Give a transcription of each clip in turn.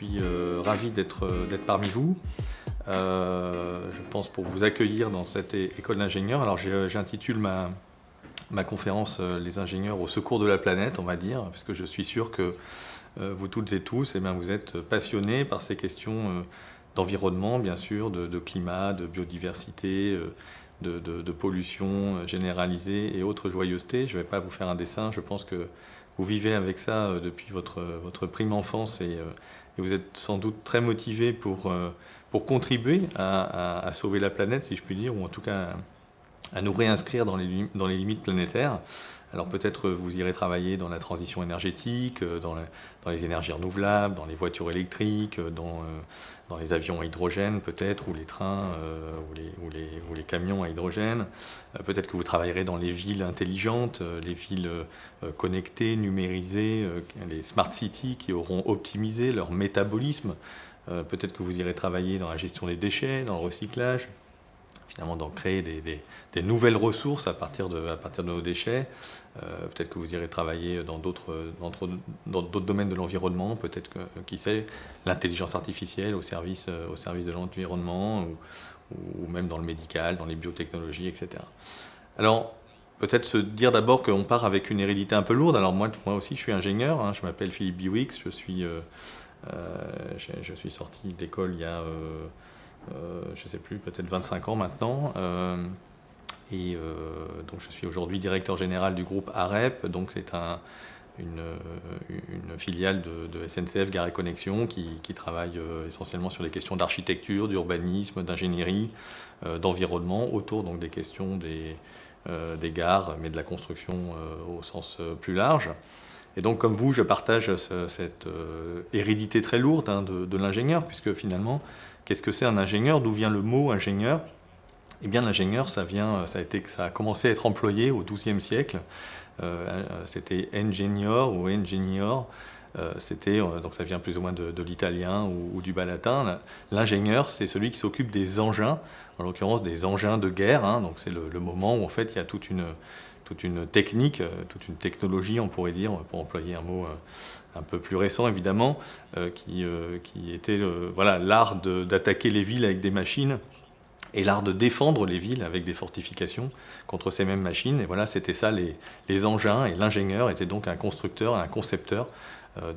suis ravi d'être parmi vous. Je pense pour vous accueillir dans cette école d'ingénieurs. Alors j'intitule ma conférence Les ingénieurs au secours de la planète, on va dire, parce que je suis sûr que vous toutes et tous, vous êtes passionnés par ces questions d'environnement, bien sûr, de climat, de biodiversité, de pollution généralisée et autres joyeusetés. Je ne vais pas vous faire un dessin, je pense que vous vivez avec ça depuis votre prime enfance et vous êtes sans doute très motivés pour contribuer à sauver la planète, si je puis dire, ou en tout cas à nous réinscrire dans les limites planétaires. Alors peut-être vous irez travailler dans la transition énergétique, dans les énergies renouvelables, dans les voitures électriques, dans les avions à hydrogène peut-être, ou les trains, ou les camions à hydrogène. Peut-être que vous travaillerez dans les villes intelligentes, les villes connectées, numérisées, les smart cities qui auront optimisé leur métabolisme. Peut-être que vous irez travailler dans la gestion des déchets, dans le recyclage, finalement d'en créer des nouvelles ressources à partir de nos déchets. Peut-être que vous irez travailler dans d'autres domaines de l'environnement, peut-être que, qui sait, l'intelligence artificielle au service de l'environnement, ou même dans le médical, dans les biotechnologies, etc. Alors, peut-être se dire d'abord qu'on part avec une hérédité un peu lourde. Alors moi aussi, je suis ingénieur, hein, je m'appelle Philippe Biwix, je suis sorti d'école il y a... je ne sais plus, peut-être 25 ans maintenant. Donc je suis aujourd'hui directeur général du groupe AREP. Donc c'est une filiale de SNCF Gare et Connexion qui travaille essentiellement sur les questions d'architecture, d'urbanisme, d'ingénierie, d'environnement, autour donc des questions des gares, mais de la construction au sens plus large. Et donc, comme vous, je partage cette hérédité très lourde de l'ingénieur, puisque finalement, qu'est-ce que c'est un ingénieur? D'où vient le mot ingénieur? Eh bien, l'ingénieur, ça a commencé à être employé au XIIe siècle. C'était ingenieur ou ingenieur. Donc ça vient plus ou moins de l'italien ou du bas latin. L'ingénieur, c'est celui qui s'occupe des engins, en l'occurrence des engins de guerre. Hein. Donc c'est le moment où en fait il y a toute une technique, toute une technologie, on pourrait dire, pour employer un mot un peu plus récent évidemment, qui était l'art d'attaquer les villes avec des machines et l'art de défendre les villes avec des fortifications contre ces mêmes machines. Et voilà, c'était ça les engins, et l'ingénieur était donc un constructeur, un concepteur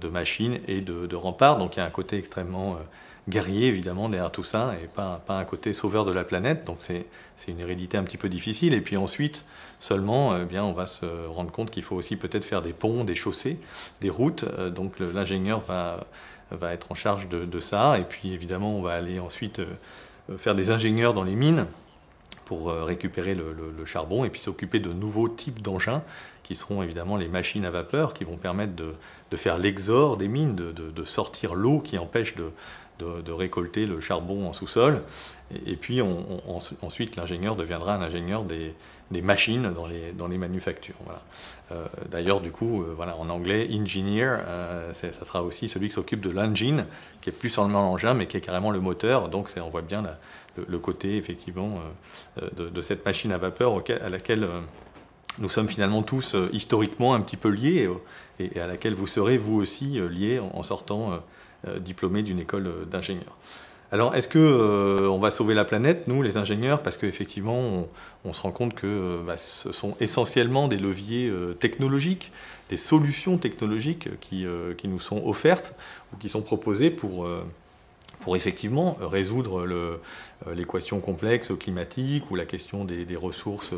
de machines et de remparts. Donc il y a un côté extrêmement guerrier évidemment derrière tout ça, et pas un côté sauveur de la planète. Donc c'est une hérédité un petit peu difficile. Et puis ensuite seulement, on va se rendre compte qu'il faut aussi peut-être faire des ponts, des chaussées, des routes. Donc l'ingénieur va être en charge de ça. Et puis évidemment on va aller ensuite faire des ingénieurs dans les mines pour récupérer le charbon, et puis s'occuper de nouveaux types d'engins qui seront évidemment les machines à vapeur, qui vont permettre de faire l'exor des mines, de sortir l'eau qui empêche de récolter le charbon en sous-sol. Et puis ensuite l'ingénieur deviendra un ingénieur des machines dans les manufactures. Voilà. D'ailleurs, du coup, en anglais, engineer, ça sera aussi celui qui s'occupe de l'engine, qui est plus seulement l'engin, mais qui est carrément le moteur. Donc on voit bien le côté, effectivement, de cette machine à vapeur à laquelle nous sommes finalement tous historiquement un petit peu liés, et à laquelle vous serez, vous aussi, liés en sortant diplômés d'une école d'ingénieur. Alors, est-ce qu'on va sauver la planète, nous, les ingénieurs? Parce qu'effectivement, on se rend compte que ce sont essentiellement des leviers technologiques, des solutions technologiques qui nous sont offertes ou qui sont proposées pour effectivement résoudre l'équation complexe climatique, ou la question des ressources,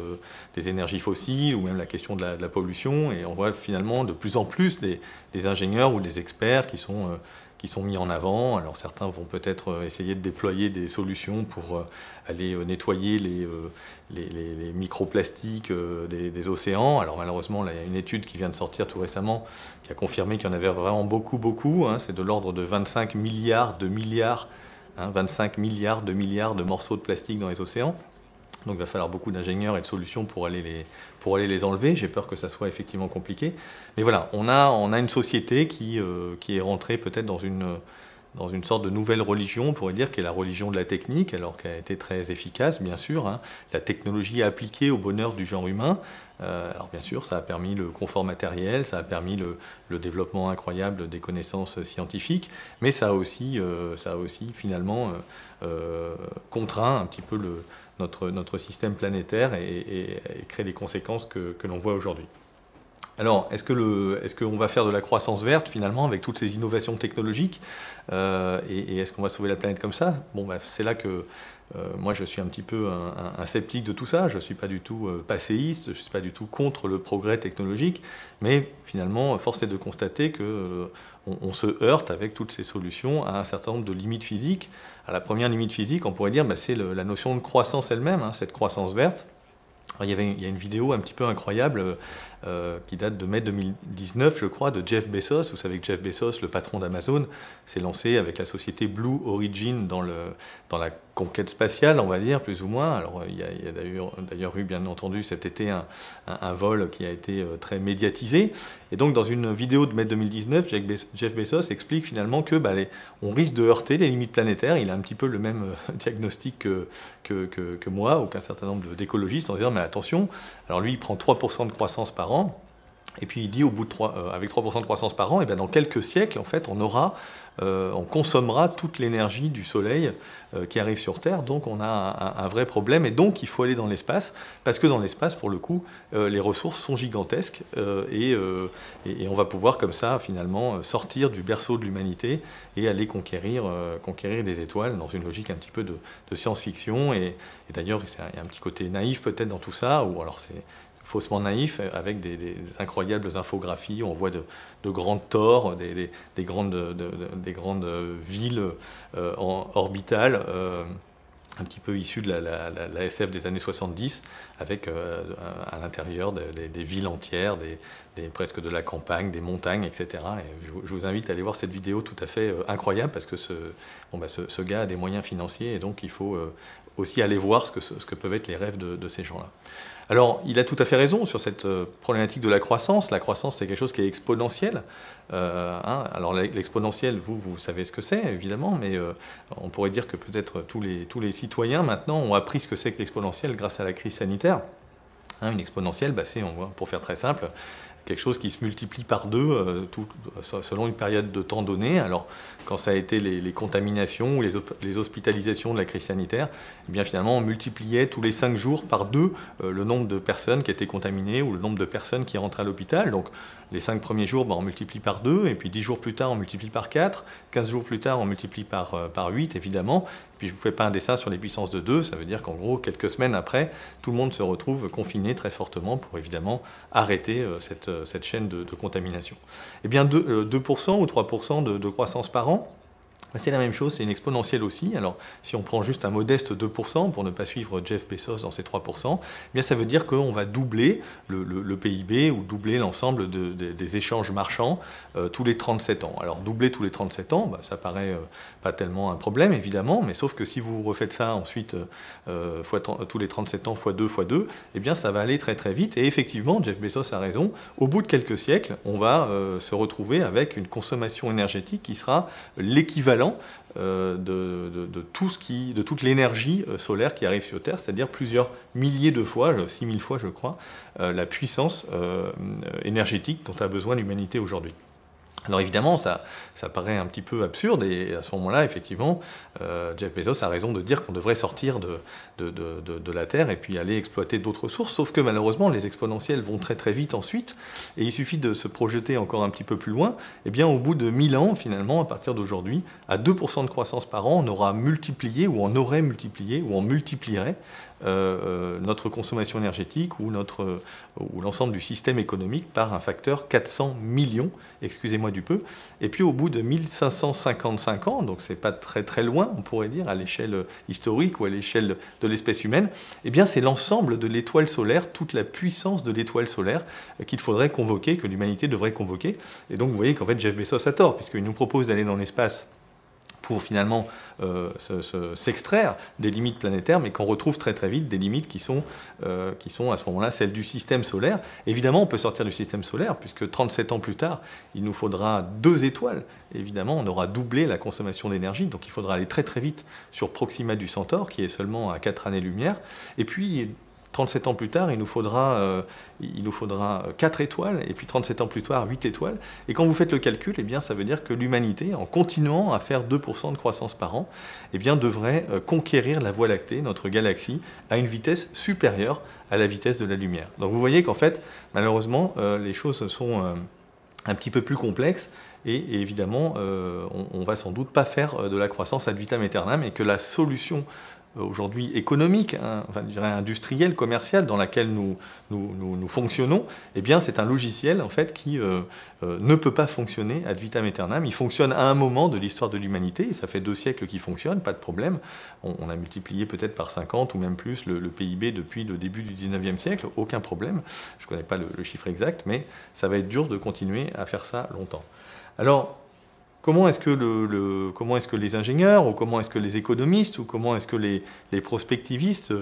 des énergies fossiles, ou même la question de la pollution. Et on voit finalement de plus en plus des ingénieurs ou des experts qui sont mis en avant. Alors certains vont peut-être essayer de déployer des solutions pour aller nettoyer les microplastiques des océans. Alors malheureusement, là, il y a une étude qui vient de sortir tout récemment qui a confirmé qu'il y en avait vraiment beaucoup. Hein. C'est de l'ordre de 25 milliards de milliards, 25 milliards de morceaux de plastique dans les océans. Donc il va falloir beaucoup d'ingénieurs et de solutions pour aller les enlever. J'ai peur que ça soit effectivement compliqué. Mais voilà, on a une société qui est rentrée peut-être dans une dans une sorte de nouvelle religion, on pourrait dire, qui est la religion de la technique, alors qu'elle a été très efficace, bien sûr, hein. La technologie appliquée au bonheur du genre humain. Alors bien sûr, ça a permis le confort matériel, ça a permis le développement incroyable des connaissances scientifiques, mais ça a aussi finalement contraint un petit peu notre système planétaire et créé les conséquences que l'on voit aujourd'hui. Alors, est-ce qu'on va faire de la croissance verte, finalement, avec toutes ces innovations technologiques et est-ce qu'on va sauver la planète comme ça? Bon, bah, c'est là que moi, je suis un petit peu un sceptique de tout ça. Je ne suis pas du tout passéiste, je ne suis pas du tout contre le progrès technologique, mais finalement, force est de constater qu'on se heurte avec toutes ces solutions à un certain nombre de limites physiques. À la première limite physique, on pourrait dire, bah, c'est la notion de croissance elle-même, hein, cette croissance verte. Alors, il y a une vidéo un petit peu incroyable qui date de mai 2019, je crois, de Jeff Bezos. Vous savez que Jeff Bezos, le patron d'Amazon, s'est lancé avec la société Blue Origin dans la conquête spatiale, on va dire, plus ou moins. Alors, il y a d'ailleurs eu, bien entendu, cet été un vol qui a été très médiatisé. Et donc, dans une vidéo de mai 2019, Jeff Bezos explique finalement que on risque de heurter les limites planétaires. Il a un petit peu le même diagnostic que moi, ou qu'un certain nombre d'écologistes, en disant, mais attention, alors lui, il prend 3% de croissance par an, et puis il dit, au bout de avec 3% de croissance par an, et bien dans quelques siècles, en fait, on consommera toute l'énergie du Soleil qui arrive sur Terre, donc on a un vrai problème, et donc il faut aller dans l'espace, parce que dans l'espace, pour le coup, les ressources sont gigantesques, et on va pouvoir comme ça, finalement, sortir du berceau de l'humanité et aller conquérir des étoiles dans une logique un petit peu de science-fiction, et d'ailleurs, il y a un petit côté naïf peut-être dans tout ça, ou alors c'est faussement naïf, avec des incroyables infographies. On voit de grandes torres, des grandes villes orbitales, un petit peu issues de la SF des années 70, avec à l'intérieur des villes entières, presque de la campagne, des montagnes, etc. Et je vous invite à aller voir cette vidéo tout à fait incroyable, parce que ce gars a des moyens financiers, et donc il faut aussi aller voir ce que peuvent être les rêves de ces gens-là. Alors, il a tout à fait raison sur cette problématique de la croissance. La croissance, c'est quelque chose qui est exponentiel. Alors, l'exponentiel, vous savez ce que c'est, évidemment, mais on pourrait dire que peut-être tous les citoyens, maintenant, ont appris ce que c'est que l'exponentiel grâce à la crise sanitaire. Une exponentielle, c'est, pour faire très simple, quelque chose qui se multiplie par deux selon une période de temps donnée. Alors, quand ça a été les contaminations ou les hospitalisations de la crise sanitaire, eh bien finalement, on multipliait tous les 5 jours par 2 le nombre de personnes qui étaient contaminées ou le nombre de personnes qui rentraient à l'hôpital. Donc, les 5 premiers jours, on multiplie par 2, et puis 10 jours plus tard, on multiplie par 4, 15 jours plus tard, on multiplie par 8, évidemment. Puis je ne vous fais pas un dessin sur les puissances de 2, ça veut dire qu'en gros, quelques semaines après, tout le monde se retrouve confiné très fortement pour évidemment arrêter cette chaîne de contamination. Eh bien, 2% ou 3% de croissance par an, c'est la même chose, c'est une exponentielle aussi. Alors, si on prend juste un modeste 2%, pour ne pas suivre Jeff Bezos dans ces 3%, eh bien, ça veut dire qu'on va doubler le PIB ou doubler l'ensemble des échanges marchands tous les 37 ans. Alors, doubler tous les 37 ans, ça paraît pas tellement un problème, évidemment, mais sauf que si vous refaites ça ensuite tous les 37 ans fois 2, eh bien, ça va aller très très vite. Et effectivement, Jeff Bezos a raison, au bout de quelques siècles, on va se retrouver avec une consommation énergétique qui sera l'équivalent de toute l'énergie solaire qui arrive sur Terre, c'est-à-dire plusieurs milliers de fois, 6000 fois je crois, la puissance énergétique dont a besoin l'humanité aujourd'hui. Alors évidemment, ça paraît un petit peu absurde, et à ce moment-là, effectivement, Jeff Bezos a raison de dire qu'on devrait sortir de la Terre et puis aller exploiter d'autres sources, sauf que malheureusement, les exponentielles vont très très vite ensuite, et il suffit de se projeter encore un petit peu plus loin, et bien au bout de 1000 ans, finalement, à partir d'aujourd'hui, à 2% de croissance par an, on aura multiplié, ou on aurait multiplié, ou on multiplierait notre consommation énergétique ou l'ensemble du système économique par un facteur 400 millions, excusez-moi du peu, et puis au bout de 1555 ans, donc c'est pas très très loin, on pourrait dire, à l'échelle historique ou à l'échelle de l'espèce humaine, eh bien c'est l'ensemble de l'étoile solaire, toute la puissance de l'étoile solaire qu'il faudrait convoquer, que l'humanité devrait convoquer. Et donc vous voyez qu'en fait Jeff Bezos a tort, puisqu'il nous propose d'aller dans l'espace pour finalement s'extraire des limites planétaires, mais qu'on retrouve très très vite des limites qui sont à ce moment-là celles du système solaire. Évidemment, on peut sortir du système solaire, puisque 37 ans plus tard, il nous faudra 2 étoiles. Évidemment, on aura doublé la consommation d'énergie, donc il faudra aller très très vite sur Proxima du Centaure, qui est seulement à 4 années-lumière. Et puis, 37 ans plus tard, il nous faudra 4 étoiles, et puis 37 ans plus tard, 8 étoiles. Et quand vous faites le calcul, eh bien, ça veut dire que l'humanité, en continuant à faire 2% de croissance par an, eh bien, devrait conquérir la Voie lactée, notre galaxie, à une vitesse supérieure à la vitesse de la lumière. Donc vous voyez qu'en fait, malheureusement, les choses sont un petit peu plus complexes, et évidemment, on va sans doute pas faire de la croissance ad vitam aeternam, et que la solution aujourd'hui économique, enfin, je dirais industrielle, commerciale, dans laquelle nous fonctionnons, eh bien, c'est un logiciel en fait qui ne peut pas fonctionner ad vitam aeternam. Il fonctionne à un moment de l'histoire de l'humanité, et ça fait 2 siècles qu'il fonctionne, pas de problème. On a multiplié peut-être par 50 ou même plus le PIB depuis le début du 19e siècle, aucun problème. Je ne connais pas le chiffre exact, mais ça va être dur de continuer à faire ça longtemps. Alors, comment est-ce que les ingénieurs, ou comment est-ce que les économistes, ou comment est-ce que les prospectivistes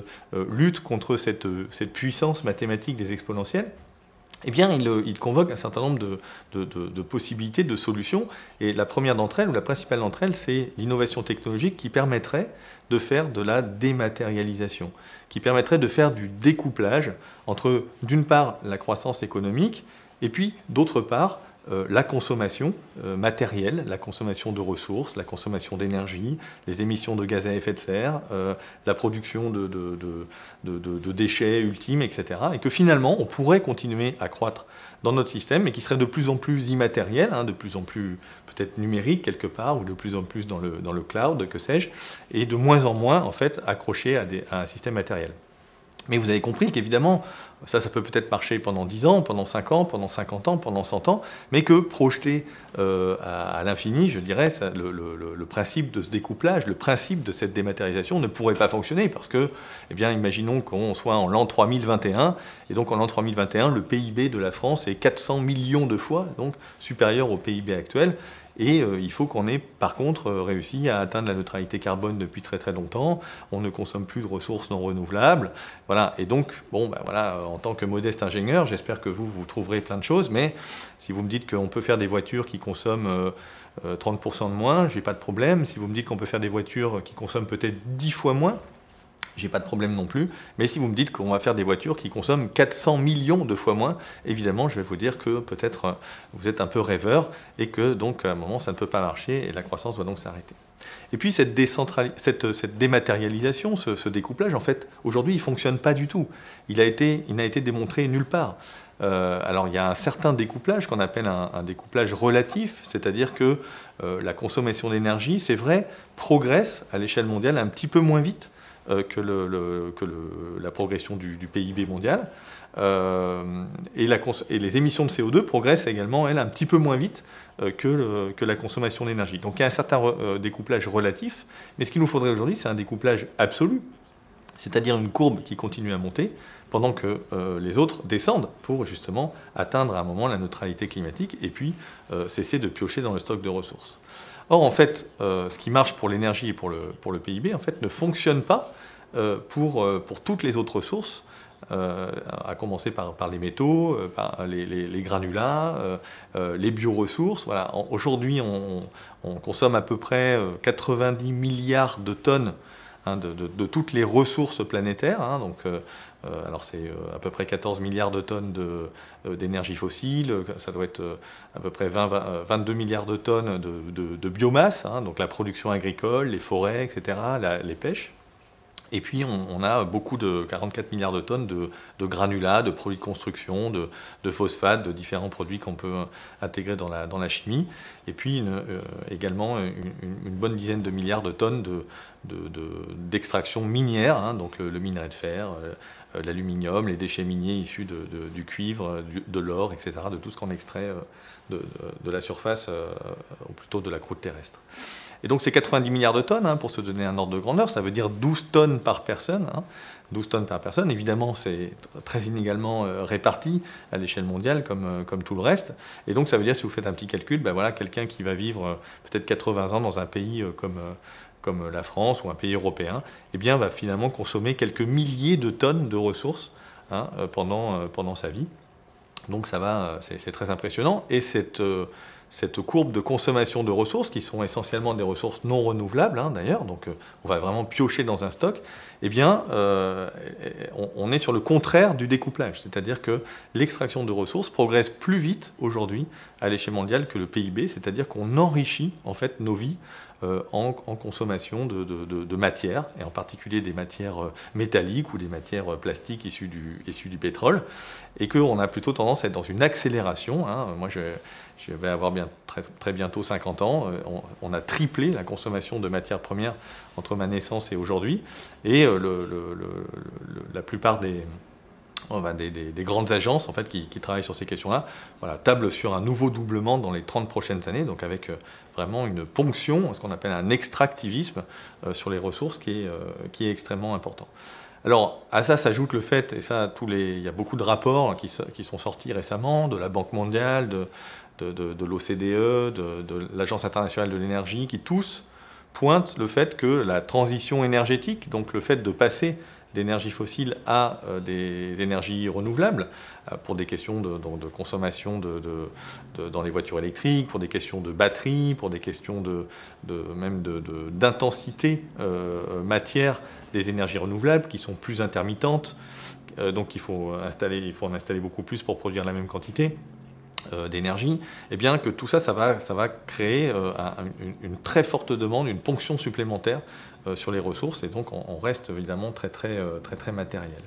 luttent contre cette puissance mathématique des exponentielles? Eh bien, ils convoquent un certain nombre de possibilités, de solutions. Et la première d'entre elles, ou la principale d'entre elles, c'est l'innovation technologique qui permettrait de faire de la dématérialisation, qui permettrait de faire du découplage entre, d'une part, la croissance économique, et puis, d'autre part, la consommation matérielle, la consommation de ressources, la consommation d'énergie, les émissions de gaz à effet de serre, la production de déchets ultimes, etc. Et que finalement, on pourrait continuer à croître dans notre système, mais qui serait de plus en plus immatériel, de plus en plus peut-être numérique quelque part, ou de plus en plus dans le cloud, que sais-je, et de moins en moins, en fait, accroché à un système matériel. Mais vous avez compris qu'évidemment, ça peut peut-être marcher pendant 10 ans, pendant 5 ans, pendant 50 ans, pendant 100 ans, mais que projeté à l'infini, je dirais, le principe de ce découplage, le principe de cette dématérialisation ne pourrait pas fonctionner, parce que, eh bien, imaginons qu'on soit en l'an 3021, et donc en l'an 3021, le PIB de la France est 400 millions de fois, donc supérieur au PIB actuel. Et il faut qu'on ait, par contre, réussi à atteindre la neutralité carbone depuis très très longtemps. On ne consomme plus de ressources non renouvelables. Voilà. Et donc, bon, ben voilà, en tant que modeste ingénieur, j'espère que vous trouverez plein de choses. Mais si vous me dites qu'on peut faire des voitures qui consomment 30% de moins, j'ai pas de problème. Si vous me dites qu'on peut faire des voitures qui consomment peut-être 10 fois moins, j'ai pas de problème non plus. Mais si vous me dites qu'on va faire des voitures qui consomment 400 millions de fois moins, évidemment, je vais vous dire que peut-être vous êtes un peu rêveur, et que donc à un moment, ça ne peut pas marcher, et la croissance doit donc s'arrêter. Et puis cette dématérialisation, ce découplage, en fait, aujourd'hui, il ne fonctionne pas du tout. Il n'a été démontré nulle part. Alors il y a un certain découplage qu'on appelle un découplage relatif, c'est-à-dire que la consommation d'énergie, c'est vrai, progresse à l'échelle mondiale un petit peu moins vite que la progression du PIB mondial. Et les émissions de CO2 progressent également, elles, un petit peu moins vite que la consommation d'énergie. Donc il y a un certain découplage relatif, mais ce qu'il nous faudrait aujourd'hui, c'est un découplage absolu, c'est-à-dire une courbe qui continue à monter, pendant que les autres descendent pour justement atteindre à un moment la neutralité climatique, et puis cesser de piocher dans le stock de ressources. Or, en fait, ce qui marche pour l'énergie et pour le PIB, en fait, ne fonctionne pas pour toutes les autres ressources, à commencer par les métaux, par les granulats, les bioressources. Voilà. Aujourd'hui, on consomme à peu près 90 milliards de tonnes de toutes les ressources planétaires. Donc, alors c'est à peu près 14 milliards de tonnes d'énergie fossile, ça doit être à peu près 22 milliards de tonnes de biomasse, donc la production agricole, les forêts, etc., les pêches. Et puis on a beaucoup de 44 milliards de tonnes de granulats, de produits de construction, de phosphates, de différents produits qu'on peut intégrer dans la chimie. Et puis également une bonne dizaine de milliards de tonnes d'extraction minière, donc le minerai de fer, l'aluminium, les déchets miniers issus du cuivre, de l'or, etc., de tout ce qu'on extrait de la surface, ou plutôt de la croûte terrestre. Et donc c'est 90 milliards de tonnes, pour se donner un ordre de grandeur, ça veut dire 12 tonnes par personne. 12 tonnes par personne, évidemment c'est très inégalement réparti à l'échelle mondiale comme tout le reste. Et donc ça veut dire, si vous faites un petit calcul, voilà, quelqu'un qui va vivre peut-être 80 ans dans un pays comme la France ou un pays européen, va finalement consommer quelques milliers de tonnes de ressources pendant sa vie. Donc c'est très impressionnant. Et cette courbe de consommation de ressources, qui sont essentiellement des ressources non renouvelables d'ailleurs, donc on va vraiment piocher dans un stock, on est sur le contraire du découplage. C'est-à-dire que l'extraction de ressources progresse plus vite aujourd'hui à l'échelle mondiale que le PIB, c'est-à-dire qu'on enrichit en fait nos vies en consommation de matières, et en particulier des matières métalliques ou des matières plastiques issues du pétrole, et qu'on a plutôt tendance à être dans une accélération. Moi, je vais avoir très bientôt 50 ans. On a triplé la consommation de matières premières entre ma naissance et aujourd'hui, et la plupart des grandes agences en fait, qui travaillent sur ces questions-là, tablent sur un nouveau doublement dans les 30 prochaines années, donc avec vraiment une ponction, ce qu'on appelle un extractivisme sur les ressources qui est extrêmement important. Alors à ça s'ajoute le fait, et ça il y a beaucoup de rapports qui sont sortis récemment, de la Banque mondiale, de l'OCDE, de l'Agence internationale de l'énergie, qui tous pointent le fait que la transition énergétique, donc le fait de passer d'énergie fossile à des énergies renouvelables, pour des questions de consommation dans les voitures électriques, pour des questions de batterie, pour des questions même d'intensité matière des énergies renouvelables qui sont plus intermittentes, donc il faut en installer beaucoup plus pour produire la même quantité d'énergie, que tout ça, ça va créer une très forte demande, une ponction supplémentaire sur les ressources, et donc on reste évidemment très matériel.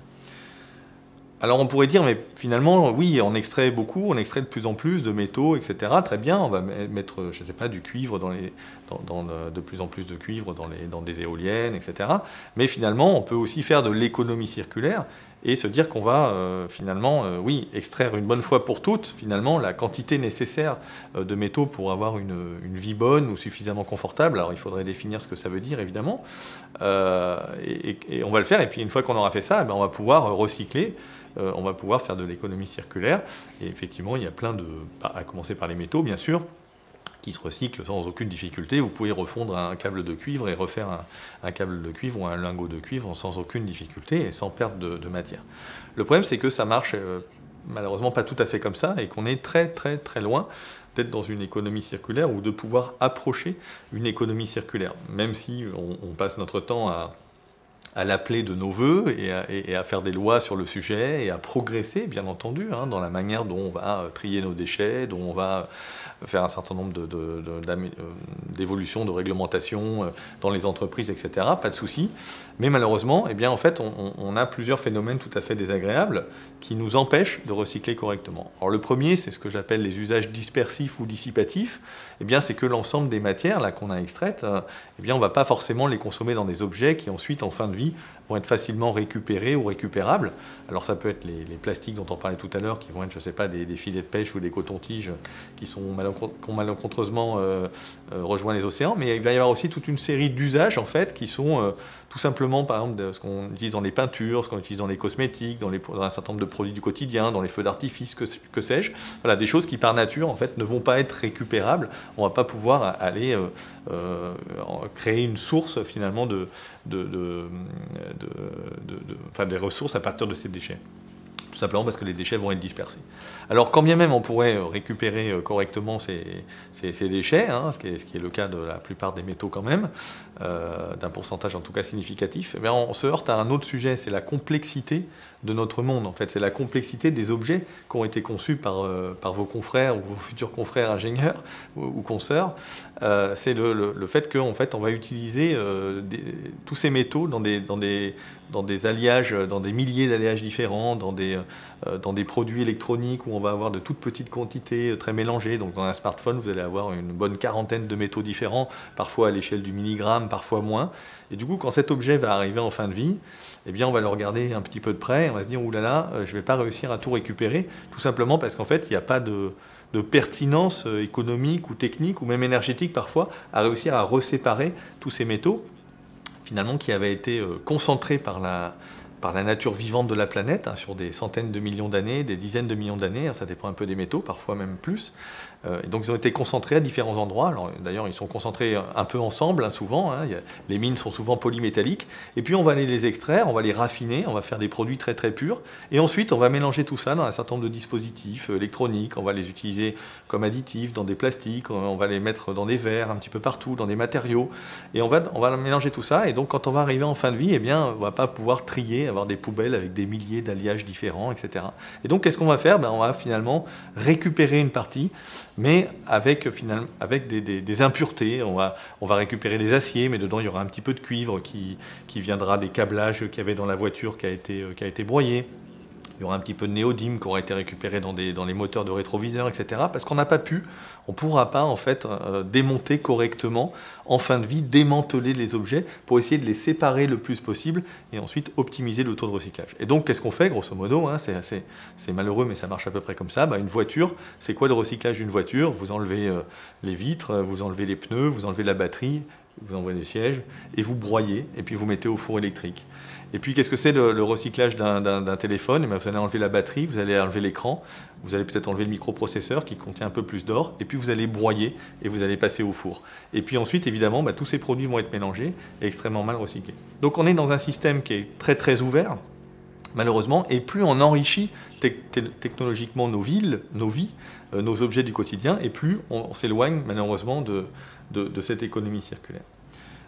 Alors on pourrait dire, mais finalement, oui, on extrait beaucoup, on extrait de plus en plus de métaux, etc. Très bien, on va mettre, je ne sais pas, du cuivre de plus en plus de cuivre dans des éoliennes, etc. Mais finalement, on peut aussi faire de l'économie circulaire et se dire qu'on va finalement, extraire une bonne fois pour toutes, finalement, la quantité nécessaire de métaux pour avoir une vie bonne ou suffisamment confortable. Alors il faudrait définir ce que ça veut dire, évidemment. Et on va le faire, et puis une fois qu'on aura fait ça, on va pouvoir recycler. On va pouvoir faire de l'économie circulaire. Et effectivement, il y a plein à commencer par les métaux, bien sûr, qui se recyclent sans aucune difficulté. Vous pouvez refondre un câble de cuivre et refaire un câble de cuivre ou un lingot de cuivre sans aucune difficulté et sans perte de matière. Le problème, c'est que ça marche malheureusement pas tout à fait comme ça, et qu'on est très loin d'être dans une économie circulaire ou de pouvoir approcher une économie circulaire. Même si on passe notre temps à l'appeler de nos voeux et à faire des lois sur le sujet et à progresser, bien entendu, dans la manière dont on va trier nos déchets, dont on va faire un certain nombre d'évolutions, de réglementations dans les entreprises, etc. Pas de souci. Mais malheureusement, en fait, on a plusieurs phénomènes tout à fait désagréables qui nous empêchent de recycler correctement. Alors le premier, c'est ce que j'appelle les usages dispersifs ou dissipatifs. C'est que l'ensemble des matières là qu'on a extraites, on ne va pas forcément les consommer dans des objets qui ensuite, en fin de vie, vont être facilement récupérés ou récupérables. Alors ça peut être les plastiques dont on parlait tout à l'heure, qui vont être, je ne sais pas, des filets de pêche ou des cotons-tiges qui ont malencontreusement rejoint les océans, mais il va y avoir aussi toute une série d'usages en fait qui sont tout simplement, par exemple, ce qu'on utilise dans les peintures, ce qu'on utilise dans les cosmétiques, dans un certain nombre de produits du quotidien, dans les feux d'artifice, que sais-je. Voilà, des choses qui par nature en fait ne vont pas être récupérables. On ne va pas pouvoir aller créer une source finalement des ressources à partir de ces déchets. Tout simplement parce que les déchets vont être dispersés. Alors quand bien même on pourrait récupérer correctement ces déchets, ce qui est le cas de la plupart des métaux quand même, d'un pourcentage en tout cas significatif, on se heurte à un autre sujet, c'est la complexité de notre monde. En fait, c'est la complexité des objets qui ont été conçus par vos confrères ou vos futurs confrères ingénieurs ou consoeurs. C'est le fait qu'en fait, on va utiliser tous ces métaux dans des alliages, dans des milliers d'alliages différents, dans des produits électroniques où on va avoir de toutes petites quantités très mélangées. Donc dans un smartphone, vous allez avoir une bonne quarantaine de métaux différents, parfois à l'échelle du milligramme, parfois moins. Et du coup, quand cet objet va arriver en fin de vie, on va le regarder un petit peu de près, on va se dire, oulala, je ne vais pas réussir à tout récupérer, tout simplement parce qu'en fait, il n'y a pas de de pertinence économique ou technique ou même énergétique parfois à réussir à reséparer tous ces métaux finalement qui avaient été concentrés par la nature vivante de la planète, hein, sur des centaines de millions d'années, des dizaines de millions d'années, hein, ça dépend un peu des métaux, parfois même plus. Et donc ils ont été concentrés à différents endroits. Alors, d'ailleurs, ils sont concentrés un peu ensemble, hein, souvent. Hein. Les mines sont souvent polymétalliques. Et puis on va aller les extraire, on va les raffiner, on va faire des produits très très purs. Et ensuite, on va mélanger tout ça dans un certain nombre de dispositifs électroniques. On va les utiliser comme additifs dans des plastiques, on va les mettre dans des verres un petit peu partout, dans des matériaux. Et on va mélanger tout ça. Et donc quand on va arriver en fin de vie, eh bien, on ne va pas pouvoir trier, avoir des poubelles avec des milliers d'alliages différents, etc. Et donc qu'est-ce qu'on va faire? On va finalement récupérer une partie, mais avec des impuretés. On va récupérer des aciers, mais dedans il y aura un petit peu de cuivre qui viendra des câblages qu'il y avait dans la voiture qui a été broyé. Il y aura un petit peu de néodyme qui aura été récupéré dans les moteurs de rétroviseurs, etc. Parce qu'on n'a pas pu, on ne pourra pas en fait démonter correctement en fin de vie, démanteler les objets pour essayer de les séparer le plus possible et ensuite optimiser le taux de recyclage. Et donc qu'est-ce qu'on fait grosso modo, hein, c'est malheureux mais ça marche à peu près comme ça. Une voiture, c'est quoi le recyclage d'une voiture? Vous enlevez les vitres, vous enlevez les pneus, vous enlevez la batterie, vous enlevez les sièges et vous broyez et puis vous mettez au four électrique. Et puis, qu'est-ce que c'est le recyclage d'un téléphone? Vous allez enlever la batterie, vous allez enlever l'écran, vous allez peut-être enlever le microprocesseur qui contient un peu plus d'or, et puis vous allez broyer et vous allez passer au four. Et puis ensuite, évidemment, tous ces produits vont être mélangés et extrêmement mal recyclés. Donc on est dans un système qui est très très ouvert, malheureusement, et plus on enrichit technologiquement nos villes, nos vies, nos objets du quotidien, et plus on s'éloigne malheureusement de cette économie circulaire.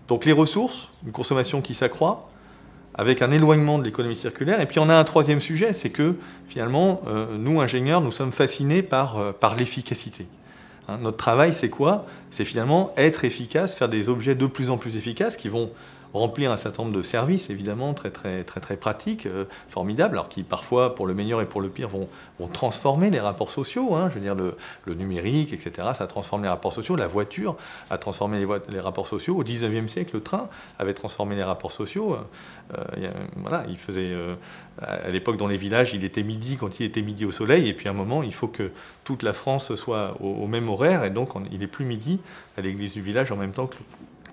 Donc les ressources, une consommation qui s'accroît, avec un éloignement de l'économie circulaire. Et puis on a un troisième sujet, c'est que finalement, nous, ingénieurs, nous sommes fascinés par l'efficacité. Hein, notre travail, c'est quoi? C'est finalement être efficace, faire des objets de plus en plus efficaces qui vont remplir un certain nombre de services, évidemment, très pratiques, formidables, alors qui parfois, pour le meilleur et pour le pire, vont transformer les rapports sociaux. Hein, je veux dire, le numérique, etc., ça transforme les rapports sociaux. La voiture a transformé les rapports sociaux. Au 19e siècle, le train avait transformé les rapports sociaux. Voilà, il faisait... à l'époque, dans les villages, il était midi quand il était midi au soleil, et puis à un moment, il faut que toute la France soit au même horaire, et donc il n'est plus midi à l'église du village en même temps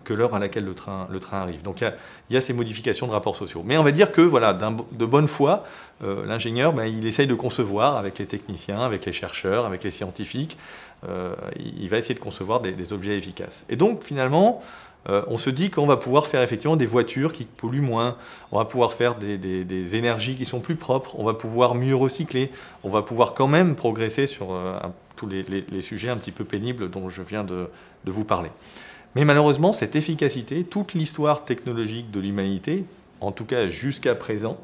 que l'heure à laquelle le train arrive. Donc il y a ces modifications de rapports sociaux. Mais on va dire que voilà, de bonne foi, l'ingénieur, il essaye de concevoir avec les techniciens, avec les chercheurs, avec les scientifiques, il va essayer de concevoir des objets efficaces. Et donc finalement, on se dit qu'on va pouvoir faire effectivement des voitures qui polluent moins, on va pouvoir faire des énergies qui sont plus propres, on va pouvoir mieux recycler, on va pouvoir quand même progresser sur tous les sujets un petit peu pénibles dont je viens de vous parler. Mais malheureusement, cette efficacité, toute l'histoire technologique de l'humanité, en tout cas jusqu'à présent,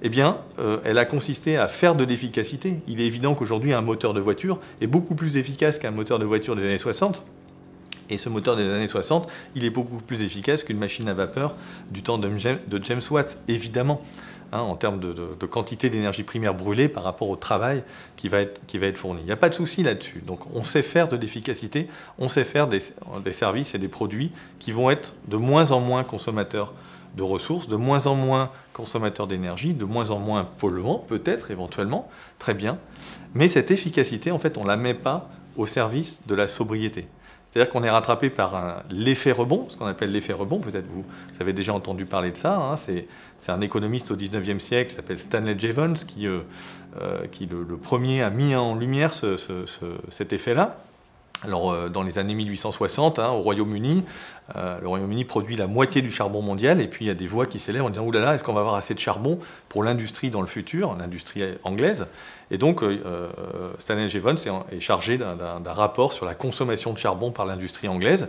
eh bien, elle a consisté à faire de l'efficacité. Il est évident qu'aujourd'hui, un moteur de voiture est beaucoup plus efficace qu'un moteur de voiture des années 60. Et ce moteur des années 60, il est beaucoup plus efficace qu'une machine à vapeur du temps de James Watt, évidemment, hein, en termes de quantité d'énergie primaire brûlée par rapport au travail qui va être fourni. Il n'y a pas de souci là-dessus. Donc on sait faire de l'efficacité, on sait faire des services et des produits qui vont être de moins en moins consommateurs de ressources, de moins en moins consommateurs d'énergie, de moins en moins polluants, peut-être, éventuellement, très bien. Mais cette efficacité, en fait, on ne la met pas au service de la sobriété. C'est-à-dire qu'on est rattrapé par l'effet rebond, ce qu'on appelle l'effet rebond. Peut-être vous avez déjà entendu parler de ça. Hein, c'est un économiste au 19e siècle qui s'appelle Stanley Jevons qui le premier a mis en lumière cet effet-là. Alors, dans les années 1860, au Royaume-Uni, le Royaume-Uni produit la moitié du charbon mondial, et puis il y a des voix qui s'élèvent en disant « Ouh là là, est-ce qu'on va avoir assez de charbon pour l'industrie dans le futur, l'industrie anglaise ?» Et donc, Stanley Jevons est chargé d'un rapport sur la consommation de charbon par l'industrie anglaise.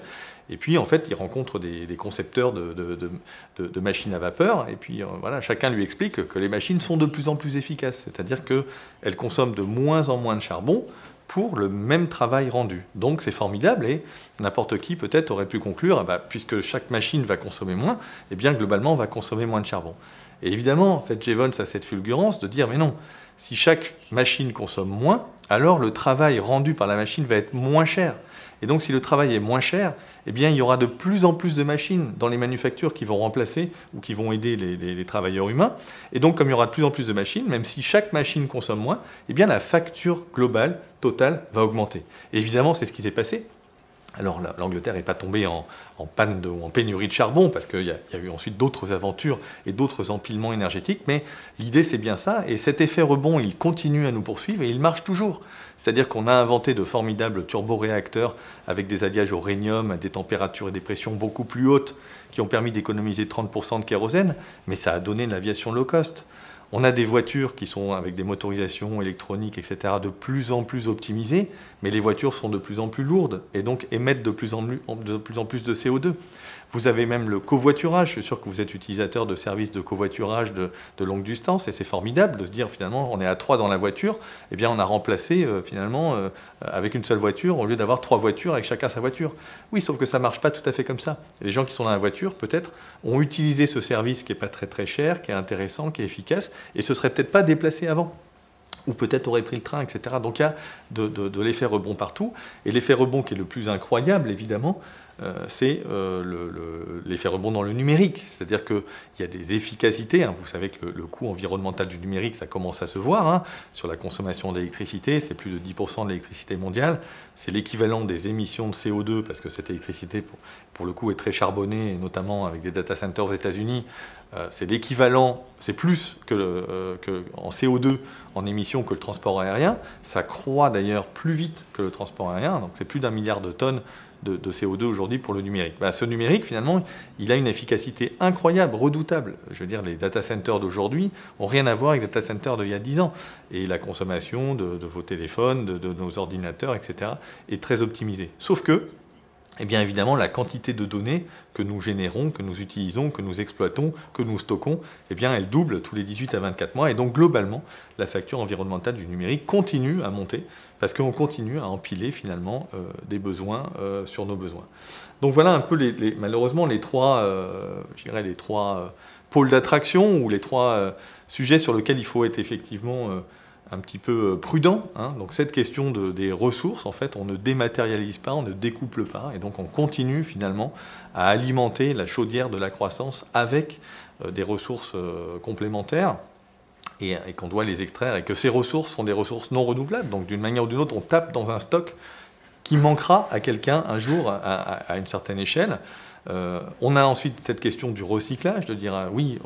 Et puis, en fait, il rencontre des concepteurs de machines à vapeur. Et puis, voilà, chacun lui explique que les machines sont de plus en plus efficaces. C'est-à-dire qu'elles consomment de moins en moins de charbon pour le même travail rendu. Donc c'est formidable, et n'importe qui peut-être aurait pu conclure, puisque chaque machine va consommer moins, eh bien globalement on va consommer moins de charbon. Et évidemment, en fait, Jevons a cette fulgurance de dire, mais non, si chaque machine consomme moins, alors le travail rendu par la machine va être moins cher. Et donc si le travail est moins cher, eh bien, il y aura de plus en plus de machines dans les manufactures qui vont remplacer ou qui vont aider les travailleurs humains. Et donc comme il y aura de plus en plus de machines, même si chaque machine consomme moins, eh bien, la facture globale, totale, va augmenter. Et évidemment, c'est ce qui s'est passé. Alors l'Angleterre n'est pas tombée en panne ou en pénurie de charbon, parce qu'il y a eu ensuite d'autres aventures et d'autres empilements énergétiques, mais l'idée c'est bien ça, et cet effet rebond, il continue à nous poursuivre, et il marche toujours. C'est-à-dire qu'on a inventé de formidables turboréacteurs avec des alliages au rhénium à des températures et des pressions beaucoup plus hautes, qui ont permis d'économiser 30% de kérosène, mais ça a donné l'aviation low cost. On a des voitures qui sont avec des motorisations électroniques, etc., de plus en plus optimisées, mais les voitures sont de plus en plus lourdes et donc émettent de plus en plus de CO2. Vous avez même le covoiturage. Je suis sûr que vous êtes utilisateur de services de covoiturage de longue distance et c'est formidable de se dire finalement on est à 3 dans la voiture, eh bien on a remplacé finalement avec une seule voiture au lieu d'avoir 3 voitures avec chacun sa voiture. Oui, sauf que ça ne marche pas tout à fait comme ça. Les gens qui sont dans la voiture peut-être ont utilisé ce service qui n'est pas très cher, qui est intéressant, qui est efficace et se seraient peut-être pas déplacés avant. Ou peut-être aurait pris le train, etc. Donc il y a de l'effet rebond partout. Et l'effet rebond qui est le plus incroyable, évidemment, c'est l'effet rebond dans le numérique. C'est-à-dire qu'il y a des efficacités. Hein. Vous savez que le coût environnemental du numérique, ça commence à se voir. Hein. Sur la consommation d'électricité, c'est plus de 10% de l'électricité mondiale. C'est l'équivalent des émissions de CO2, parce que cette électricité, pour le coup, est très charbonnée, et notamment avec des data centers aux États-Unis. C'est l'équivalent, c'est plus en CO2 en émissions que le transport aérien. Ça croît d'ailleurs plus vite que le transport aérien. Donc c'est plus d'1 milliard de tonnes de CO2 aujourd'hui pour le numérique. Ce numérique, finalement, il a une efficacité incroyable, redoutable. Je veux dire, les data centers d'aujourd'hui n'ont rien à voir avec les data centers d'il y a 10 ans. Et la consommation de vos téléphones, de nos ordinateurs, etc., est très optimisée. Sauf que, eh bien évidemment, la quantité de données que nous générons, que nous utilisons, que nous exploitons, que nous stockons, eh bien, elle double tous les 18 à 24 mois. Et donc, globalement, la facture environnementale du numérique continue à monter parce qu'on continue à empiler, finalement, des besoins sur nos besoins. Donc, voilà un peu, malheureusement, les trois pôles d'attraction ou les trois sujets sur lesquels il faut être effectivement un petit peu prudent. Hein. Donc cette question des ressources, en fait, on ne dématérialise pas, on ne découple pas, et donc on continue finalement à alimenter la chaudière de la croissance avec des ressources complémentaires et qu'on doit les extraire, et que ces ressources sont des ressources non renouvelables. Donc d'une manière ou d'une autre, on tape dans un stock qui manquera à quelqu'un un jour à une certaine échelle. On a ensuite cette question du recyclage, de dire oui,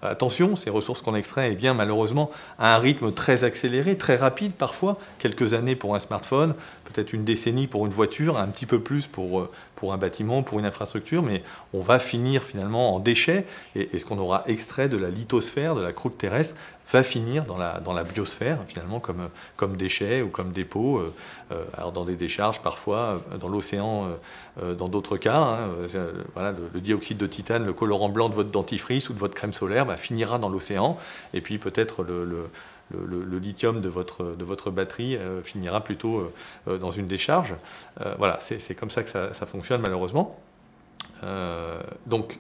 attention, ces ressources qu'on extrait, eh bien, malheureusement, à un rythme très accéléré, très rapide parfois, quelques années pour un smartphone, peut-être une décennie pour une voiture, un petit peu plus pour un bâtiment, pour une infrastructure, mais on va finir finalement en déchets, et ce qu'on aura extrait de la lithosphère, de la croûte terrestre, va finir dans la biosphère, finalement, comme déchets ou comme dépôts, alors dans des décharges parfois, dans l'océan, dans d'autres cas. Hein, voilà, le dioxyde de titane, le colorant blanc de votre dentifrice ou de votre crème solaire, finira dans l'océan, et puis peut-être le lithium de votre batterie finira plutôt dans une décharge. Voilà, c'est comme ça que ça fonctionne malheureusement. Donc,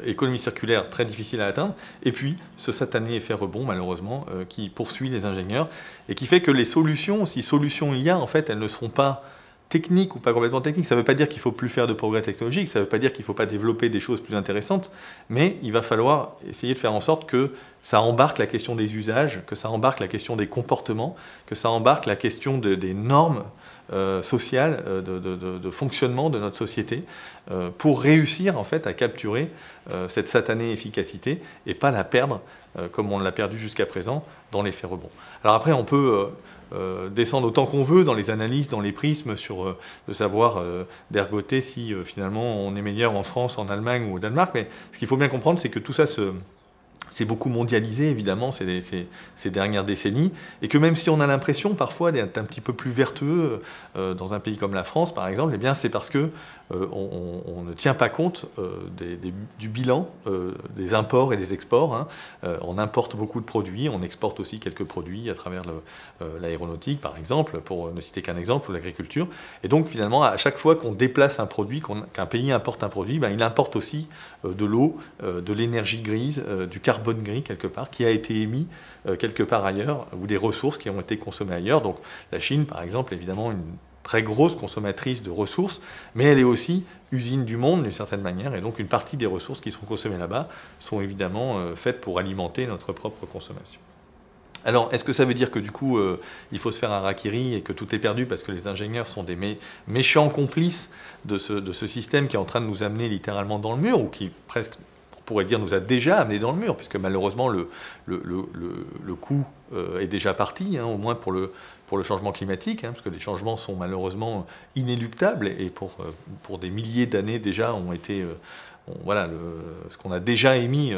économie circulaire très difficile à atteindre, et puis ce satané effet rebond malheureusement qui poursuit les ingénieurs et qui fait que les solutions, si solutions il y a, en fait, elles ne seront pas techniques ou pas complètement techniques. Ça ne veut pas dire qu'il ne faut plus faire de progrès technologiques, ça ne veut pas dire qu'il ne faut pas développer des choses plus intéressantes, mais il va falloir essayer de faire en sorte que ça embarque la question des usages, que ça embarque la question des comportements, que ça embarque la question des normes sociales, de fonctionnement de notre société, pour réussir en fait à capturer cette satanée efficacité et pas la perdre comme on l'a perdu jusqu'à présent dans l'effet rebond. Alors après, on peut descendre autant qu'on veut dans les analyses, dans les prismes, sur le savoir d'ergoter si finalement on est meilleur en France, en Allemagne ou au Danemark, mais ce qu'il faut bien comprendre, c'est que tout ça c'est beaucoup mondialisé, évidemment, ces dernières décennies, et que même si on a l'impression parfois d'être un petit peu plus vertueux dans un pays comme la France, par exemple, eh bien c'est parce que on ne tient pas compte du bilan des imports et des exports. Hein. On importe beaucoup de produits, on exporte aussi quelques produits à travers l'aéronautique, par exemple, pour ne citer qu'un exemple, ou l'agriculture. Et donc, finalement, à chaque fois qu'on déplace un produit, qu'un pays importe un produit, il importe aussi de l'eau, de l'énergie grise, du carbone, carbone gris quelque part, qui a été émis quelque part ailleurs, ou des ressources qui ont été consommées ailleurs. Donc la Chine, par exemple, est évidemment une très grosse consommatrice de ressources, mais elle est aussi usine du monde d'une certaine manière, et donc une partie des ressources qui sont consommées là-bas sont évidemment faites pour alimenter notre propre consommation. Alors, est-ce que ça veut dire que du coup, il faut se faire un harakiri et que tout est perdu parce que les ingénieurs sont des méchants complices de ce système qui est en train de nous amener littéralement dans le mur, ou qui presque, on pourrait dire, nous a déjà amené dans le mur, puisque malheureusement, le coup est déjà parti, hein, au moins pour le changement climatique, hein, parce que les changements sont malheureusement inéluctables, et pour des milliers d'années déjà ont été... Voilà, ce qu'on a déjà émis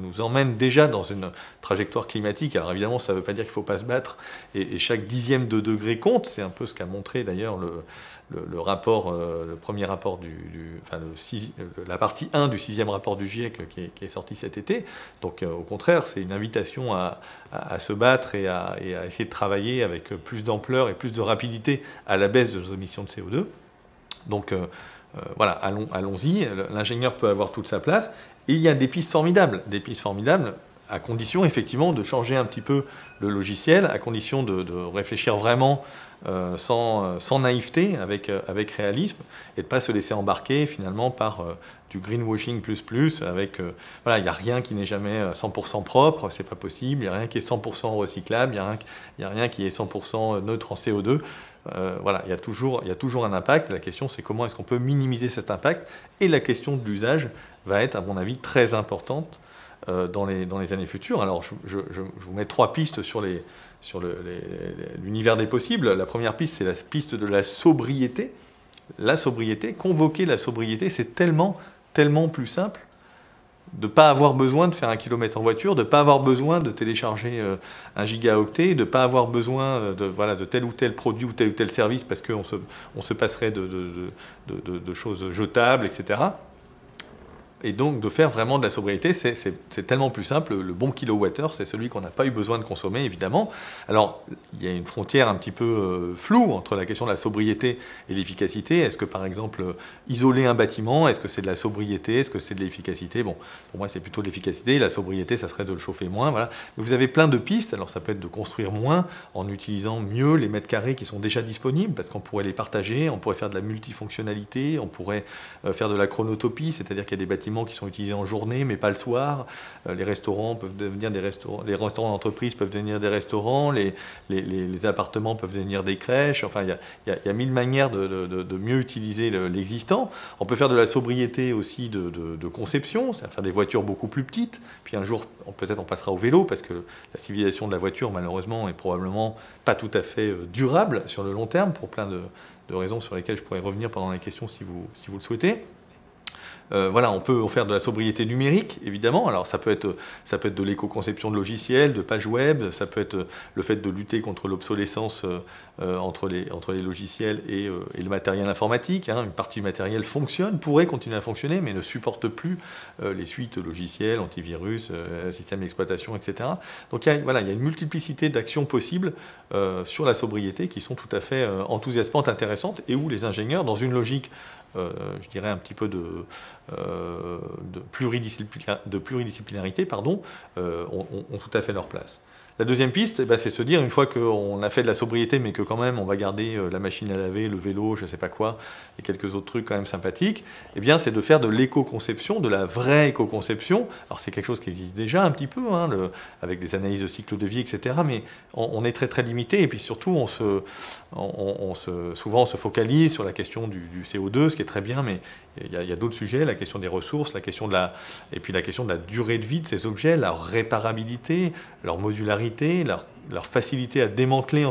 nous emmène déjà dans une trajectoire climatique. Alors évidemment, ça ne veut pas dire qu'il ne faut pas se battre, et chaque dixième de degré compte. C'est un peu ce qu'a montré d'ailleurs le rapport, le premier rapport la partie 1 du 6e rapport du GIEC qui est sorti cet été. Donc au contraire, c'est une invitation à se battre et à essayer de travailler avec plus d'ampleur et plus de rapidité à la baisse de nos émissions de CO2. Donc voilà, allons-y, l'ingénieur peut avoir toute sa place, et il y a des pistes formidables, à condition effectivement de changer un petit peu le logiciel, à condition de réfléchir vraiment sans naïveté, avec réalisme, et de ne pas se laisser embarquer finalement par du greenwashing avec, voilà, il n'y a rien qui n'est jamais 100% propre, c'est pas possible, il n'y a rien qui est 100% recyclable, il n'y a rien qui est 100% neutre en CO2. Voilà, il y a toujours un impact. La question, c'est comment est-ce qu'on peut minimiser cet impact. Et la question de l'usage va être, à mon avis, très importante dans les années futures. Alors, je vous mets 3 pistes sur l'univers des possibles. La première piste, c'est la piste de la sobriété. La sobriété, convoquer la sobriété, c'est tellement plus simple de ne pas avoir besoin de faire 1 kilomètre en voiture, de ne pas avoir besoin de télécharger 1 gigaoctet, de ne pas avoir besoin de tel ou tel produit ou tel service parce qu'on se passerait de choses jetables, etc. Et donc de faire vraiment de la sobriété, c'est tellement plus simple. Le bon kilowattheure, c'est celui qu'on n'a pas eu besoin de consommer, évidemment. Alors, il y a une frontière un petit peu floue entre la question de la sobriété et l'efficacité. Est-ce que, par exemple, isoler un bâtiment, est-ce que c'est de la sobriété? Est-ce que c'est de l'efficacité? Bon, pour moi, c'est plutôt de l'efficacité. La sobriété, ça serait de le chauffer moins. Voilà. Vous avez plein de pistes. Alors, ça peut être de construire moins en utilisant mieux les mètres carrés qui sont déjà disponibles, parce qu'on pourrait les partager, on pourrait faire de la multifonctionnalité, on pourrait faire de la chronotopie, c'est-à-dire qu'il y a des bâtiments qui sont utilisés en journée, mais pas le soir. Les restaurants peuvent devenir des restaurants, les restaurants d'entreprise peuvent devenir des restaurants, les appartements peuvent devenir des crèches. Enfin, il y a 1000 manières de mieux utiliser l'existant. On peut faire de la sobriété aussi de conception, c'est-à-dire faire des voitures beaucoup plus petites. Puis un jour, peut-être on passera au vélo, parce que la civilisation de la voiture, malheureusement, est probablement pas tout à fait durable sur le long terme, pour plein de raisons sur lesquelles je pourrais revenir pendant les questions si vous le souhaitez. Voilà, on peut faire de la sobriété numérique, évidemment. Alors ça peut être de l'éco-conception de logiciels, de pages web, ça peut être le fait de lutter contre l'obsolescence entre les logiciels et le matériel informatique. Hein. Une partie du matériel pourrait continuer à fonctionner, mais ne supporte plus les suites logicielles, antivirus, système d'exploitation, etc. Donc il y a une multiplicité d'actions possibles sur la sobriété qui sont tout à fait enthousiasmantes, intéressantes, et où les ingénieurs, dans une logique je dirais un petit peu de pluridisciplinarité, ont tout à fait leur place. La deuxième piste, c'est se dire, une fois qu'on a fait de la sobriété, mais que quand même on va garder la machine à laver, le vélo, je ne sais pas quoi, et quelques autres trucs quand même sympathiques, c'est de faire de l'éco-conception, de la vraie éco-conception. Alors c'est quelque chose qui existe déjà un petit peu, hein, avec des analyses de cycle de vie, etc. Mais on est très très limité, et puis surtout souvent on se focalise sur la question du CO2, ce qui est très bien, mais il y a d'autres sujets, la question des ressources, la question de la durée de vie de ces objets, leur réparabilité, leur modularité, leur facilité à démanteler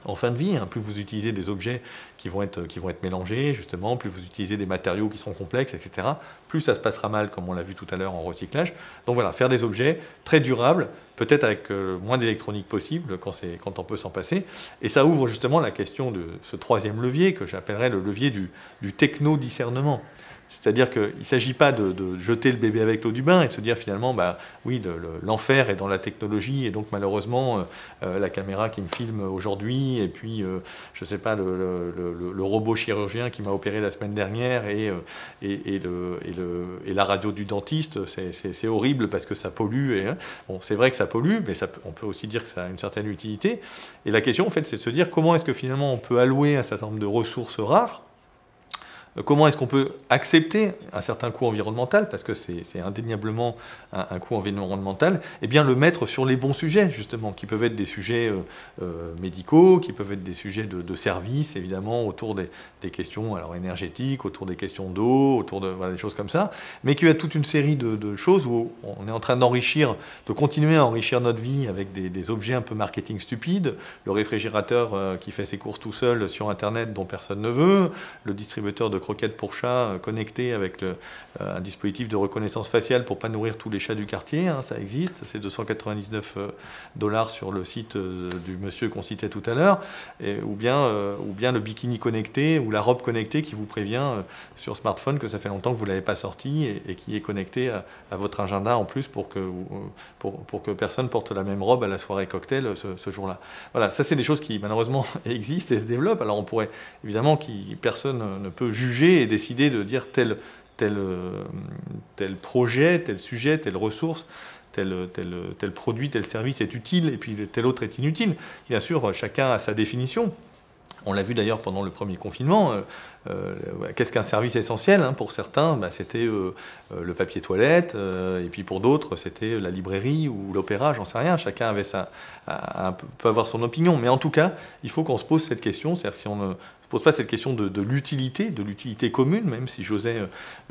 en fin de vie. Hein. Plus vous utilisez des objets qui vont être mélangés, justement, plus vous utilisez des matériaux qui seront complexes, etc., plus ça se passera mal, comme on l'a vu tout à l'heure en recyclage. Donc voilà, faire des objets très durables, peut-être avec le moins d'électronique possible, quand on peut s'en passer. Et ça ouvre justement la question de ce troisième levier, que j'appellerais le levier du techno-discernement. C'est-à-dire qu'il ne s'agit pas de jeter le bébé avec l'eau du bain et de se dire finalement, bah, oui, l'enfer est dans la technologie et donc malheureusement, la caméra qui me filme aujourd'hui et puis, je ne sais pas, le robot chirurgien qui m'a opéré la semaine dernière et la radio du dentiste, c'est horrible parce que ça pollue. Et, hein, bon, c'est vrai que ça pollue, mais on peut aussi dire que ça a une certaine utilité. Et la question, en fait, c'est de se dire comment est-ce que finalement on peut allouer un certain nombre de ressources rares. Comment est-ce qu'on peut accepter un certain coût environnemental, parce que c'est indéniablement un coût environnemental, et bien le mettre sur les bons sujets, justement, qui peuvent être des sujets médicaux, qui peuvent être des sujets de services, évidemment, autour des questions alors, énergétiques, autour des questions d'eau, autour de voilà, des choses comme ça, mais qu'il y a toute une série de choses où on est en train de continuer à enrichir notre vie avec des objets un peu marketing stupides, le réfrigérateur qui fait ses courses tout seul sur Internet dont personne ne veut, le distributeur de croquettes pour chats connecté avec un dispositif de reconnaissance faciale pour pas nourrir tous les chats du quartier, hein, ça existe, c'est 299 $ sur le site du monsieur qu'on citait tout à l'heure, ou bien le bikini connecté ou la robe connectée qui vous prévient sur smartphone que ça fait longtemps que vous l'avez pas sorti et qui est connecté à votre agenda en plus pour que personne porte la même robe à la soirée cocktail ce jour-là. Voilà, ça c'est des choses qui malheureusement existent et se développent. Alors on pourrait évidemment personne ne peut juger et décider de dire tel projet, tel sujet, telle ressource, tel produit, tel service est utile et puis tel autre est inutile. Bien sûr, chacun a sa définition. On l'a vu d'ailleurs pendant le premier confinement. Qu'est-ce qu'un service essentiel, hein? Pour certains, c'était le papier toilette, et puis pour d'autres, c'était la librairie ou l'opéra, j'en sais rien. Chacun peut avoir son opinion. Mais en tout cas, il faut qu'on se pose cette question. C'est-à-dire si on ne se pose pas cette question de l'utilité commune, même si j'osais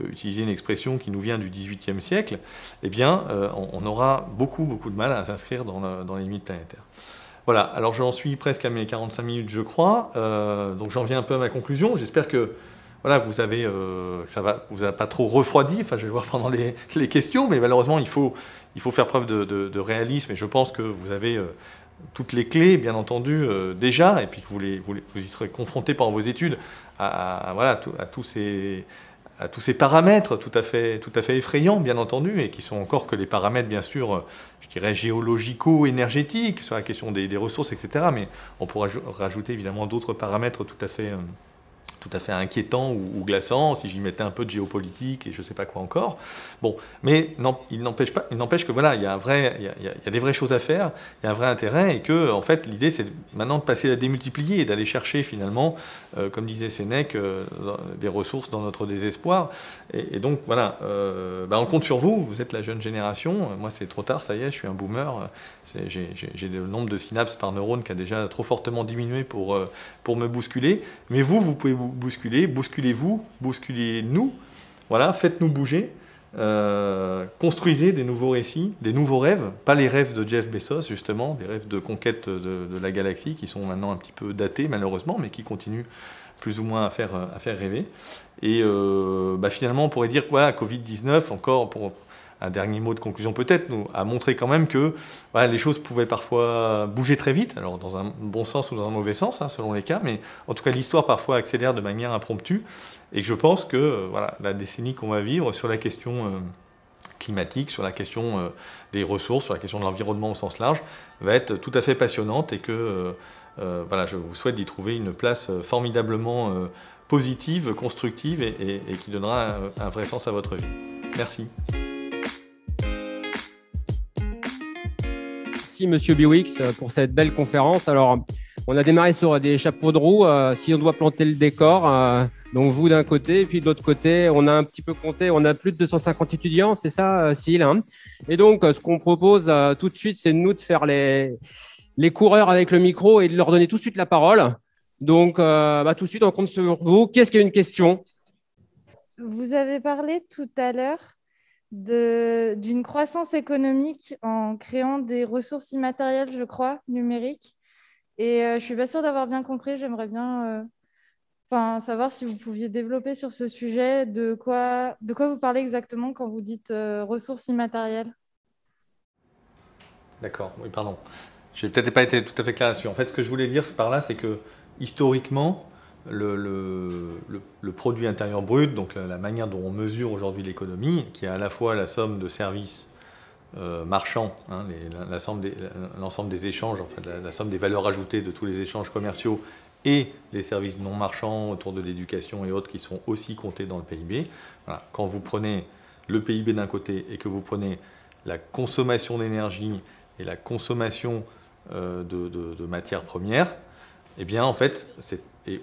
utiliser une expression qui nous vient du XVIIIe siècle, eh bien, on aura beaucoup de mal à s'inscrire dans les limites planétaires. Voilà, alors j'en suis presque à mes 45 minutes, je crois. Donc j'en viens un peu à ma conclusion. J'espère que voilà, ça vous a pas trop refroidi. Enfin, je vais voir pendant les questions, mais malheureusement, il faut faire preuve de réalisme. Et je pense que vous avez toutes les clés, bien entendu, déjà, et puis que vous y serez confrontés pendant vos études à tous ces paramètres tout à fait effrayants, bien entendu, et qui sont encore que les paramètres, bien sûr, je dirais géologico-énergétiques, sur la question des ressources, etc. Mais on pourra rajouter évidemment d'autres paramètres tout à fait inquiétant ou glaçant, si j'y mettais un peu de géopolitique et je ne sais pas quoi encore. Bon, mais non, il n'empêche que voilà, il y a des vraies choses à faire, il y a un vrai intérêt, et que en fait l'idée c'est maintenant de passer à démultiplier et d'aller chercher finalement, comme disait Sénèque, des ressources dans notre désespoir. Et donc voilà, on compte sur vous. Vous êtes la jeune génération. Moi c'est trop tard, ça y est, je suis un boomer. J'ai le nombre de synapses par neurone qui a déjà trop fortement diminué pour me bousculer. Mais vous pouvez vous bousculez-vous, bousculez-nous. Voilà, faites-nous bouger. Construisez des nouveaux récits, des nouveaux rêves, pas les rêves de Jeff Bezos justement, des rêves de conquête de la galaxie qui sont maintenant un petit peu datés malheureusement, mais qui continuent plus ou moins à faire rêver. Et finalement on pourrait dire que voilà, Covid-19, encore pour un dernier mot de conclusion peut-être, nous a montré quand même que voilà, les choses pouvaient parfois bouger très vite, alors dans un bon sens ou dans un mauvais sens, hein, selon les cas, mais en tout cas l'histoire parfois accélère de manière impromptue, et que je pense que voilà, la décennie qu'on va vivre sur la question climatique, sur la question des ressources, sur la question de l'environnement au sens large, va être tout à fait passionnante, et que voilà, je vous souhaite d'y trouver une place formidablement positive, constructive, et qui donnera un vrai sens à votre vie. Merci. Merci Monsieur Biwix pour cette belle conférence. Alors, on a démarré sur des chapeaux de roue. Si on doit planter le décor, donc vous d'un côté, et puis de l'autre côté, on a un petit peu compté, on a plus de 250 étudiants, c'est ça, Cyril, hein? Et donc, ce qu'on propose tout de suite, c'est nous de faire les coureurs avec le micro et de leur donner tout de suite la parole. Donc, tout de suite, on compte sur vous. Qui est-ce qui a une question? Vous avez parlé tout à l'heure d'une croissance économique en créant des ressources immatérielles, je crois, numériques. Et je ne suis pas sûre d'avoir bien compris. J'aimerais bien savoir si vous pouviez développer sur ce sujet, de quoi vous parlez exactement quand vous dites ressources immatérielles. D'accord, oui, pardon. Je n'ai peut-être pas été tout à fait clair là-dessus. En fait, ce que je voulais dire par là, c'est que historiquement, le produit intérieur brut, donc la manière dont on mesure aujourd'hui l'économie, qui est à la fois la somme de services marchands, hein, l'ensemble des échanges, en fait, la somme des valeurs ajoutées de tous les échanges commerciaux et les services non marchands autour de l'éducation et autres qui sont aussi comptés dans le PIB. Voilà. Quand vous prenez le PIB d'un côté et que vous prenez la consommation d'énergie et la consommation de matières premières, eh bien, en fait,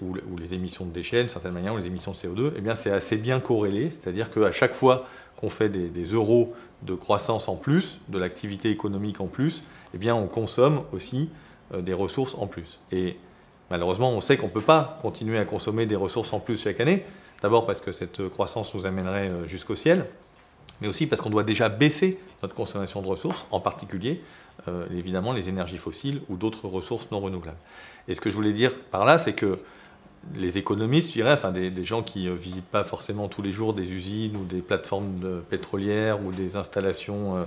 ou les émissions de déchets, d'une certaine manière, ou les émissions de CO2, eh bien, c'est assez bien corrélé. C'est-à-dire qu'à chaque fois qu'on fait des euros de croissance en plus, de l'activité économique en plus, eh bien, on consomme aussi des ressources en plus. Et malheureusement, on sait qu'on ne peut pas continuer à consommer des ressources en plus chaque année. D'abord parce que cette croissance nous amènerait jusqu'au ciel, mais aussi parce qu'on doit déjà baisser notre consommation de ressources, en particulier, évidemment, les énergies fossiles ou d'autres ressources non renouvelables. Et ce que je voulais dire par là, c'est que les économistes, je dirais, enfin des gens qui ne visitent pas forcément tous les jours des usines ou des plateformes pétrolières ou des installations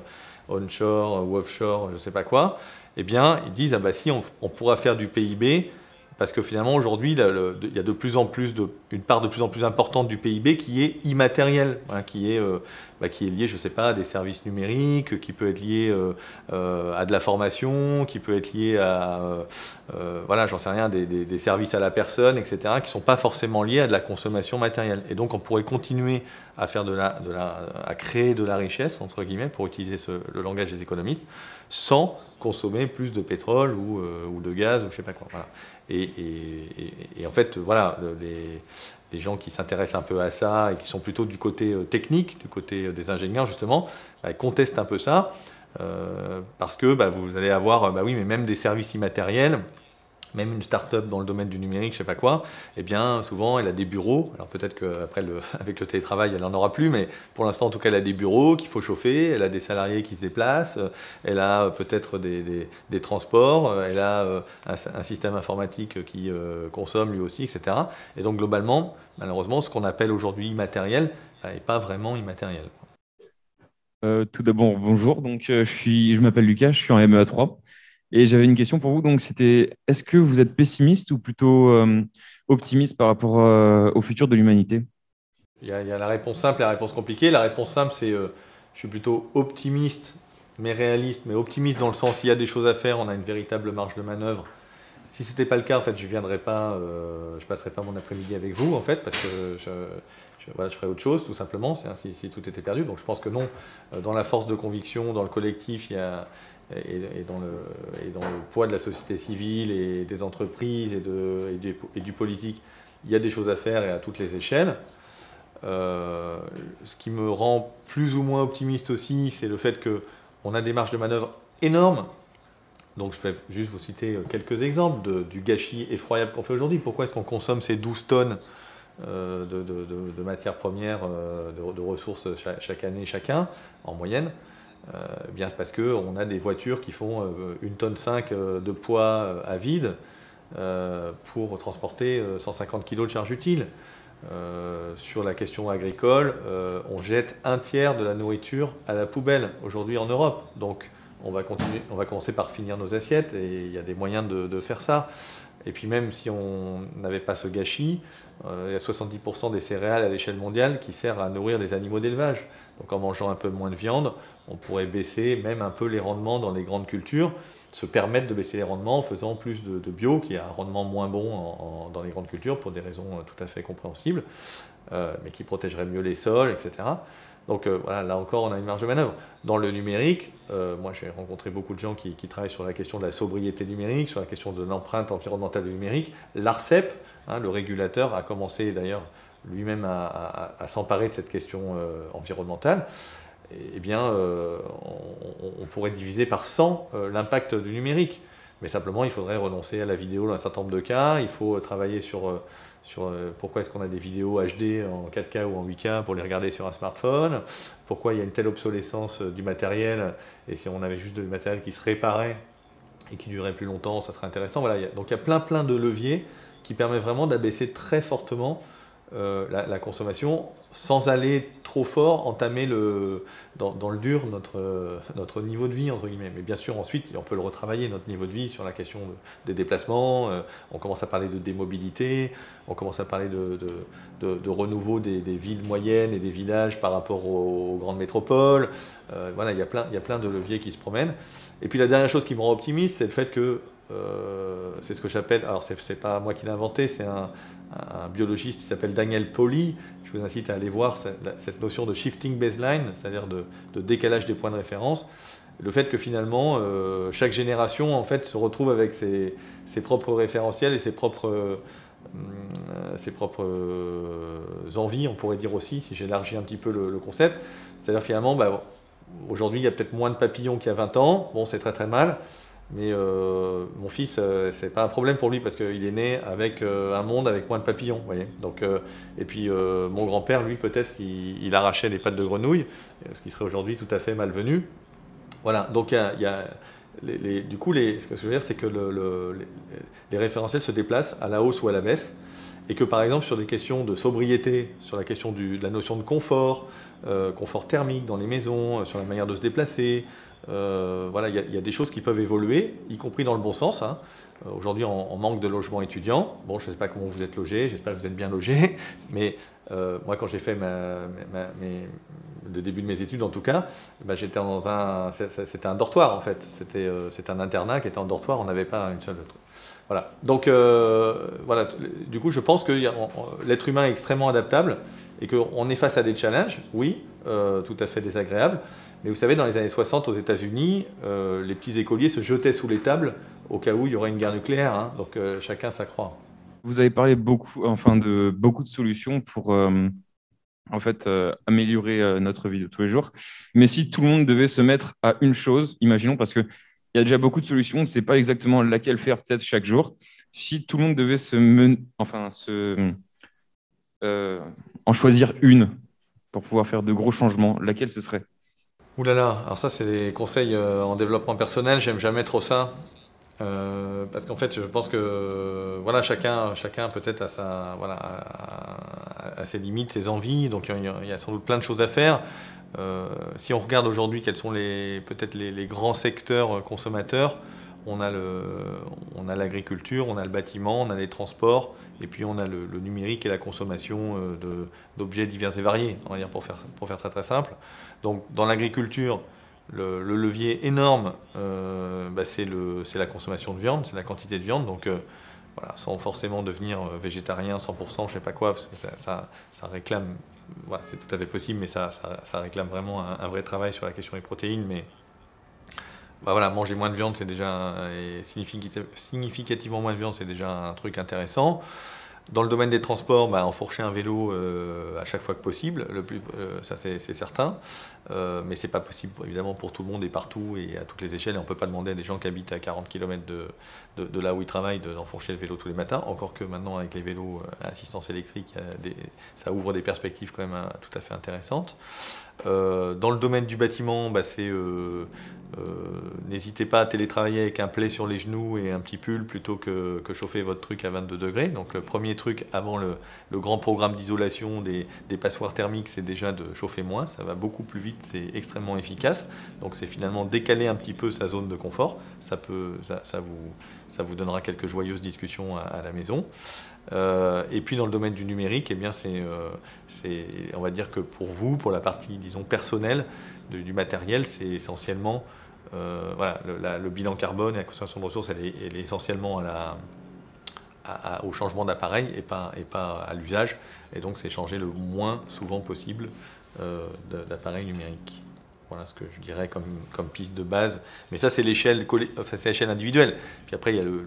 onshore ou offshore, je ne sais pas quoi, eh bien, ils disent, ah bah si, on pourra faire du PIB, parce que finalement, aujourd'hui, il y a de plus en plus une part de plus en plus importante du PIB qui est immatérielle, hein, qui est liée, je ne sais pas, à des services numériques, qui peut être lié à de la formation, qui peut être lié à, voilà, j'en sais rien, des services à la personne, etc., qui ne sont pas forcément liés à de la consommation matérielle. Et donc, on pourrait continuer à faire à créer de la richesse, entre guillemets, pour utiliser le langage des économistes, sans consommer plus de pétrole ou de gaz ou je ne sais pas quoi. Voilà. Et en fait, voilà, les gens qui s'intéressent un peu à ça et qui sont plutôt du côté technique, du côté des ingénieurs justement, contestent un peu ça parce que vous allez avoir, oui, mais même des services immatériels, même une start-up dans le domaine du numérique, je ne sais pas quoi, eh bien, souvent, elle a des bureaux. Alors peut-être qu'après, avec le télétravail, elle n'en aura plus, mais pour l'instant, en tout cas, elle a des bureaux qu'il faut chauffer, elle a des salariés qui se déplacent, elle a peut-être des transports, elle a un système informatique qui consomme lui aussi, etc. Et donc, globalement, malheureusement, ce qu'on appelle aujourd'hui immatériel n'est pas vraiment immatériel. Tout d'abord, bonjour. Donc, je m'appelle Lucas, je suis en MEA3. Et j'avais une question pour vous. Donc, c'était, est-ce que vous êtes pessimiste ou plutôt optimiste par rapport au futur de l'humanité? Il y a la réponse simple et la réponse compliquée. La réponse simple, c'est je suis plutôt optimiste, mais réaliste, mais optimiste dans le sens il y a des choses à faire, on a une véritable marge de manœuvre. Si ce n'était pas le cas, en fait, je passerais pas mon après-midi avec vous, en fait, parce que voilà, je ferais autre chose, tout simplement, si tout était perdu. Donc je pense que non, dans la force de conviction, dans le collectif, et dans le poids de la société civile et des entreprises et du politique, il y a des choses à faire et à toutes les échelles. Ce qui me rend plus ou moins optimiste aussi, c'est le fait qu'on a des marges de manœuvre énormes. Donc je vais juste vous citer quelques exemples du gâchis effroyable qu'on fait aujourd'hui. Pourquoi est-ce qu'on consomme ces 12 tonnes de matières premières, de ressources chaque année chacun, en moyenne? Bien parce qu'on a des voitures qui font 1,5 tonne de poids à vide pour transporter 150 kg de charge utile. Sur la question agricole, on jette un tiers de la nourriture à la poubelle aujourd'hui en Europe. Donc on va commencer par finir nos assiettes et il y a des moyens de faire ça. Et puis même si on n'avait pas ce gâchis, il y a 70% des céréales à l'échelle mondiale qui servent à nourrir des animaux d'élevage. Donc en mangeant un peu moins de viande, on pourrait baisser même un peu les rendements dans les grandes cultures, se permettre de baisser les rendements en faisant plus de bio, qui a un rendement moins bon dans les grandes cultures pour des raisons tout à fait compréhensibles, mais qui protégerait mieux les sols, etc. Donc voilà, là encore, on a une marge de manœuvre. Dans le numérique, moi j'ai rencontré beaucoup de gens qui travaillent sur la question de la sobriété numérique, sur la question de l'empreinte environnementale du numérique. L'ARCEP, le régulateur, a commencé d'ailleurs lui-même à s'emparer de cette question environnementale. Eh bien, on pourrait diviser par 100 l'impact du numérique. Mais simplement, il faudrait renoncer à la vidéo dans un certain nombre de cas. Il faut travailler sur pourquoi est-ce qu'on a des vidéos HD en 4K ou en 8K pour les regarder sur un smartphone, pourquoi il y a une telle obsolescence du matériel, et si on avait juste du matériel qui se réparait et qui durait plus longtemps, ça serait intéressant. Voilà, donc il y a plein de leviers qui permettent vraiment d'abaisser très fortement la consommation sans aller trop fort entamer dans le dur notre niveau de vie, entre guillemets. Mais bien sûr, ensuite, on peut le retravailler, notre niveau de vie, sur la question des déplacements. On commence à parler de démobilité, on commence à parler de renouveau des villes moyennes et des villages par rapport aux grandes métropoles. Voilà, il y a plein de leviers qui se promènent. Et puis la dernière chose qui me rend optimiste, c'est le fait que c'est ce que j'appelle, alors c'est pas moi qui l'ai inventé, c'est un biologiste qui s'appelle Daniel Pauly. Je vous incite à aller voir cette notion de shifting baseline, c'est-à-dire de décalage des points de référence. Le fait que finalement, chaque génération en fait, se retrouve avec ses propres référentiels et ses propres envies, on pourrait dire aussi, si j'élargis un petit peu le concept. C'est-à-dire finalement, aujourd'hui, il y a peut-être moins de papillons qu'il y a 20 ans. Bon, c'est très très mal. Mais mon fils, c'est pas un problème pour lui parce qu'il est né avec un monde avec moins de papillons, vous voyez. Donc, et puis mon grand-père, lui, peut-être il arrachait les pattes de grenouille, ce qui serait aujourd'hui tout à fait malvenu. Voilà. Donc du coup, ce que je veux dire, c'est que les référentiels se déplacent à la hausse ou à la baisse, et que par exemple sur des questions de sobriété, sur la question de la notion de confort, confort thermique dans les maisons, sur la manière de se déplacer. Voilà, il y a des choses qui peuvent évoluer, y compris dans le bon sens. Hein. Aujourd'hui, on manque de logements étudiants. Bon, je ne sais pas comment vous êtes logés, j'espère que vous êtes bien logés. Mais moi, quand j'ai fait le début de mes études, en tout cas, j'étais c'était un dortoir, en fait. C'était un internat qui était en dortoir, on n'avait pas une seule truc. Voilà. Donc, voilà. Du coup, je pense que l'être humain est extrêmement adaptable et qu'on est face à des challenges, oui, tout à fait désagréables. Mais vous savez, dans les années 60, aux États-Unis, les petits écoliers se jetaient sous les tables au cas où il y aurait une guerre nucléaire. Hein. Donc, chacun sa croix. Vous avez parlé de beaucoup de solutions pour améliorer notre vie de tous les jours. Mais si tout le monde devait se mettre à une chose, imaginons, parce qu'il y a déjà beaucoup de solutions, on ne sait pas exactement laquelle faire peut-être chaque jour. Si tout le monde devait en choisir une pour pouvoir faire de gros changements, laquelle ce serait? Ouh là là, alors ça c'est des conseils en développement personnel, j'aime jamais trop ça. Parce qu'en fait je pense que voilà, chacun peut-être a ses limites, ses envies, donc il y a sans doute plein de choses à faire. Si on regarde aujourd'hui quels sont peut-être les grands secteurs consommateurs, on a l'agriculture, on a le bâtiment, on a les transports, et puis on a le numérique et la consommation d'objets divers et variés, on va dire pour faire très très simple. Donc dans l'agriculture, le levier énorme, c'est la consommation de viande, c'est la quantité de viande. Donc voilà, sans forcément devenir végétarien 100%, je ne sais pas quoi, parce que ça réclame, voilà, c'est tout à fait possible, mais ça réclame vraiment un vrai travail sur la question des protéines. Mais voilà, manger moins de viande, c'est déjà, et significativement moins de viande, c'est déjà un truc intéressant. Dans le domaine des transports, enfourcher un vélo à chaque fois que possible, ça c'est certain. Mais ce n'est pas possible évidemment pour tout le monde et partout et à toutes les échelles. Et on ne peut pas demander à des gens qui habitent à 40 km de là où ils travaillent d'enfourcher le vélo tous les matins. Encore que maintenant avec les vélos à assistance électrique, ça ouvre des perspectives quand même tout à fait intéressantes. Dans le domaine du bâtiment, n'hésitez pas à télétravailler avec un plaid sur les genoux et un petit pull plutôt que chauffer votre truc à 22 degrés. Donc le premier truc avant le grand programme d'isolation des passoires thermiques, c'est déjà de chauffer moins. Ça va beaucoup plus vite, c'est extrêmement efficace. Donc c'est finalement décaler un petit peu sa zone de confort. Ça vous donnera quelques joyeuses discussions à la maison. Et puis dans le domaine du numérique, on va dire que pour la partie disons personnelle du matériel, c'est essentiellement le bilan carbone et la consommation de ressources, elle est essentiellement au changement d'appareil et pas à l'usage. Et donc c'est changer le moins souvent possible d'appareil numérique. Voilà ce que je dirais comme piste de base. Mais ça c'est l'échelle individuelle. Puis après il y a le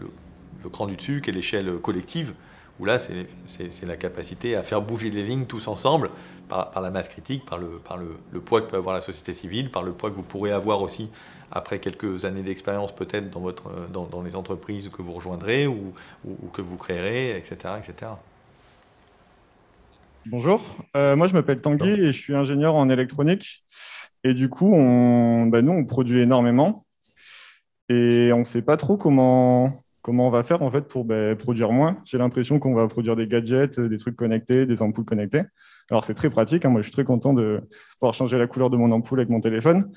cran du dessus qui est l'échelle collective, où là, c'est la capacité à faire bouger les lignes tous ensemble, par la masse critique, par le poids que peut avoir la société civile, par le poids que vous pourrez avoir aussi après quelques années d'expérience peut-être dans les entreprises que vous rejoindrez ou que vous créerez, etc. etc. Bonjour, moi je m'appelle Tanguy et je suis ingénieur en électronique. Et du coup, nous, on produit énormément et on ne sait pas trop comment comment on va faire en fait pour produire moins. J'ai l'impression qu'on va produire des gadgets, des trucs connectés, des ampoules connectées. Alors c'est très pratique, hein. Moi je suis très content de pouvoir changer la couleur de mon ampoule avec mon téléphone,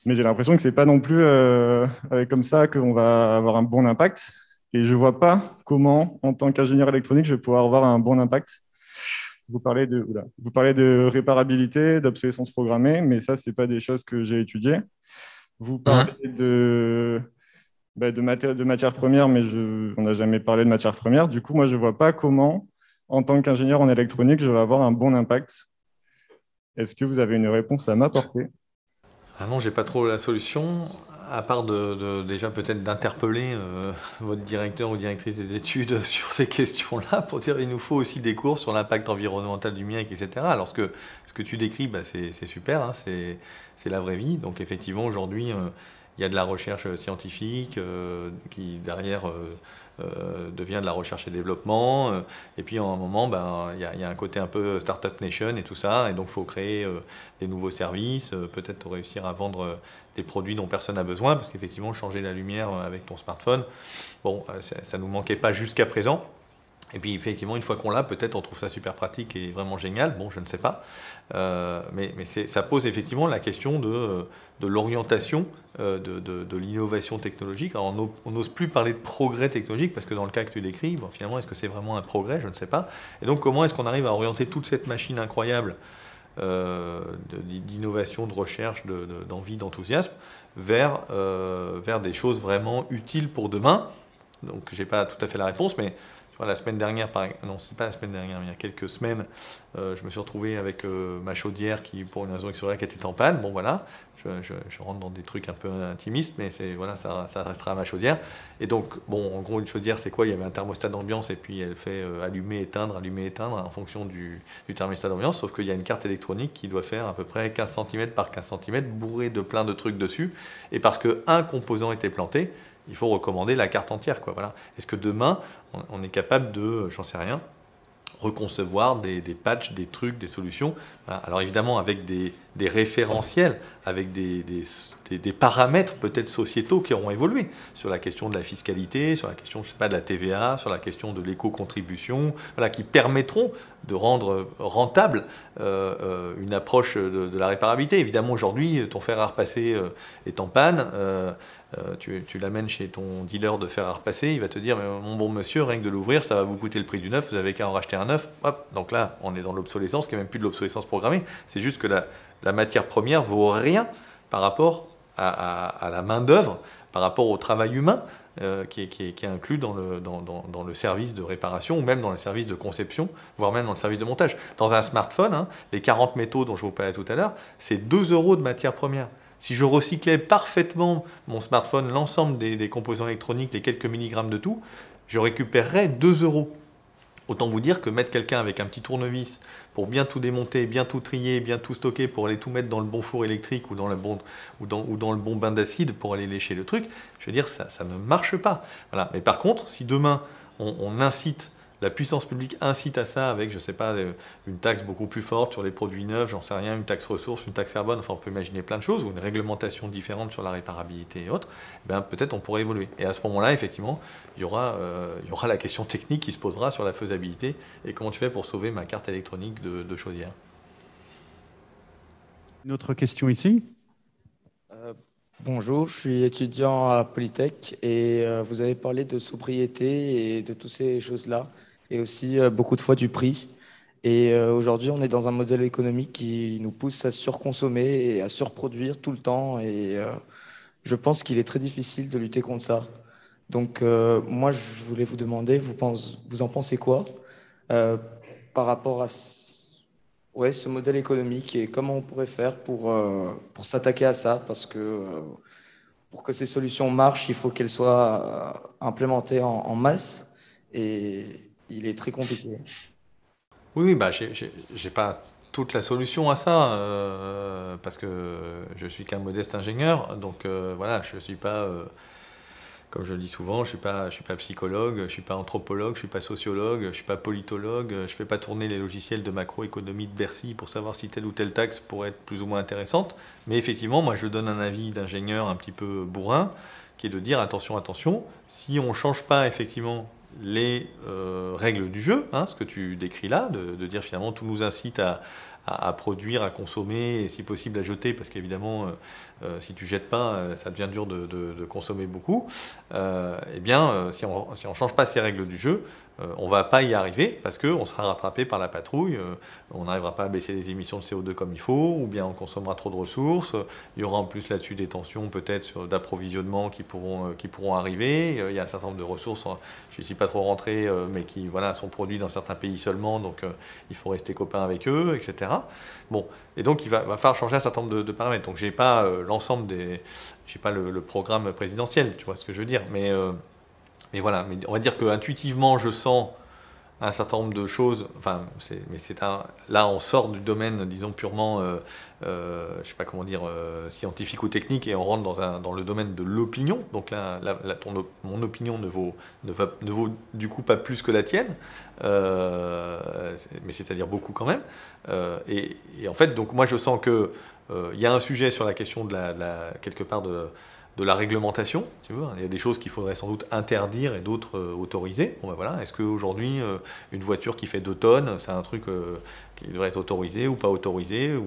mais j'ai l'impression que c'est pas non plus avec comme ça qu'on va avoir un bon impact. Et je vois pas comment, en tant qu'ingénieur électronique, je vais pouvoir avoir un bon impact. Vous parlez de réparabilité, d'obsolescence programmée, mais ça, c'est pas des choses que j'ai étudiées. Vous parlez de matières premières, mais on n'a jamais parlé de matières premières. Du coup, moi, je ne vois pas comment, en tant qu'ingénieur en électronique, je vais avoir un bon impact. Est-ce que vous avez une réponse à m'apporter? Ah non, j'ai pas trop la solution, à part déjà peut-être d'interpeller votre directeur ou directrice des études sur ces questions-là pour dire il nous faut aussi des cours sur l'impact environnemental du numérique, etc. Alors ce que tu décris, c'est super, hein, c'est la vraie vie. Donc effectivement, aujourd'hui, il y a de la recherche scientifique qui derrière devient de la recherche et développement. Et puis, à un moment, il y a un côté un peu Startup Nation et tout ça. Et donc, il faut créer des nouveaux services, peut-être réussir à vendre des produits dont personne n'a besoin. Parce qu'effectivement, changer la lumière avec ton smartphone, bon, ça ne nous manquait pas jusqu'à présent. Et puis, effectivement, une fois qu'on l'a, peut-être on trouve ça super pratique et vraiment génial. Bon, je ne sais pas. Mais ça pose effectivement la question de l'orientation de l'innovation technologique. Alors, on n'ose plus parler de progrès technologique parce que dans le cas que tu décris, bon, finalement, est-ce que c'est vraiment un progrès? Je ne sais pas. Et donc, comment est-ce qu'on arrive à orienter toute cette machine incroyable d'innovation, de recherche, d'envie, d'enthousiasme vers des choses vraiment utiles pour demain? Donc, je n'ai pas tout à fait la réponse, mais la semaine dernière, non, c'est pas la semaine dernière, mais il y a quelques semaines, je me suis retrouvé avec ma chaudière qui, pour une raison extérieure, qui était en panne. Bon, voilà, je rentre dans des trucs un peu intimistes, mais voilà, ça restera ma chaudière. Et donc, bon, en gros, une chaudière, c'est quoi? Il y avait un thermostat d'ambiance et puis elle fait allumer, éteindre en fonction du thermostat d'ambiance, sauf qu'il y a une carte électronique qui doit faire à peu près 15 cm par 15 cm, bourrée de plein de trucs dessus. Et parce qu'un composant était planté, il faut recommander la carte entière, quoi. Voilà. Est-ce que demain, on est capable de, j'en sais rien, reconcevoir des patchs, des trucs, des solutions? Voilà. Alors évidemment, avec des référentiels, avec des paramètres peut-être sociétaux qui auront évolué sur la question de la fiscalité, sur la question, je sais pas, de la TVA, sur la question de l'éco-contribution, voilà, qui permettront de rendre rentable une approche de la réparabilité. Évidemment, aujourd'hui, ton fer à repasser est en panne. Tu l'amènes chez ton dealer de fer à repasser, il va te dire mon bon monsieur, rien que de l'ouvrir, ça va vous coûter le prix du neuf, vous avez qu'à en racheter un neuf. Hop, donc là, on est dans l'obsolescence, qui n'est même plus de l'obsolescence programmée. C'est juste que la matière première vaut rien par rapport à la main-d'œuvre, par rapport au travail humain qui est inclus dans le service de réparation ou même dans le service de conception, voire même dans le service de montage. Dans un smartphone, hein, les 40 métaux dont je vous parlais tout à l'heure, c'est 2 € de matière première. Si je recyclais parfaitement mon smartphone, l'ensemble des composants électroniques, les quelques milligrammes de tout, je récupérerais 2 €. Autant vous dire que mettre quelqu'un avec un petit tournevis pour bien tout démonter, bien tout trier, bien tout stocker, pour aller tout mettre dans le bon four électrique ou dans le bon bain d'acide pour aller lécher le truc, je veux dire, ça ne marche pas. Voilà. Mais par contre, si demain, on incite, la puissance publique incite à ça avec, je ne sais pas, une taxe beaucoup plus forte sur les produits neufs, j'en sais rien, une taxe ressource, une taxe carbone, enfin on peut imaginer plein de choses, ou une réglementation différente sur la réparabilité et autres, peut-être on pourrait évoluer. Et à ce moment-là, effectivement, il y aura la question technique qui se posera sur la faisabilité et comment tu fais pour sauver ma carte électronique de chaudière. Une autre question ici? Bonjour, je suis étudiant à Polytech et vous avez parlé de sobriété et de toutes ces choses-là, et aussi beaucoup de fois du prix. Et aujourd'hui, on est dans un modèle économique qui nous pousse à surconsommer et à surproduire tout le temps. Et je pense qu'il est très difficile de lutter contre ça. Donc moi, je voulais vous demander, vous en pensez quoi par rapport à ce modèle économique, et comment on pourrait faire pour s'attaquer à ça, parce que pour que ces solutions marchent, il faut qu'elles soient implémentées en masse, et il est très compliqué. Oui, j'ai pas toute la solution à ça, parce que je suis qu'un modeste ingénieur, donc voilà, je suis pas... Comme je le dis souvent, je suis pas psychologue, je suis pas anthropologue, je suis pas sociologue, je suis pas politologue, je fais pas tourner les logiciels de macroéconomie de Bercy pour savoir si telle ou telle taxe pourrait être plus ou moins intéressante. Mais effectivement, moi, je donne un avis d'ingénieur un petit peu bourrin qui est de dire attention, si on ne change pas effectivement les règles du jeu, ce que tu décris là, de dire finalement tout nous incite à produire, à consommer et si possible à jeter, parce qu'évidemment si tu jettes pas, ça devient dur de consommer beaucoup, eh bien si on change pas ces règles du jeu, on va pas y arriver parce qu'on sera rattrapé par la patrouille, on n'arrivera pas à baisser les émissions de CO2 comme il faut, ou bien on consommera trop de ressources, il y aura en plus là-dessus des tensions peut-être d'approvisionnement qui pourront arriver, il y a un certain nombre de ressources, je ne suis pas trop rentré, mais qui voilà, sont produits dans certains pays seulement, donc il faut rester copain avec eux, etc. Bon, et donc il va falloir changer un certain nombre de paramètres, donc j'ai pas l'ensemble j'ai pas le programme présidentiel, tu vois ce que je veux dire, mais voilà, mais on va dire qu'intuitivement, je sens un certain nombre de choses. Enfin, là, on sort du domaine, disons, purement, je sais pas comment dire, scientifique ou technique, et on rentre dans le domaine de l'opinion. Donc là, mon opinion ne vaut du coup pas plus que la tienne, mais c'est-à-dire beaucoup quand même. Et en fait, donc moi, je sens que il y a un sujet sur la question quelque part de la réglementation, tu vois. Il y a des choses qu'il faudrait sans doute interdire et d'autres autoriser. Bon, ben voilà. Est-ce qu'aujourd'hui, une voiture qui fait 2 tonnes, c'est un truc qui devrait être autorisé ou pas autorisé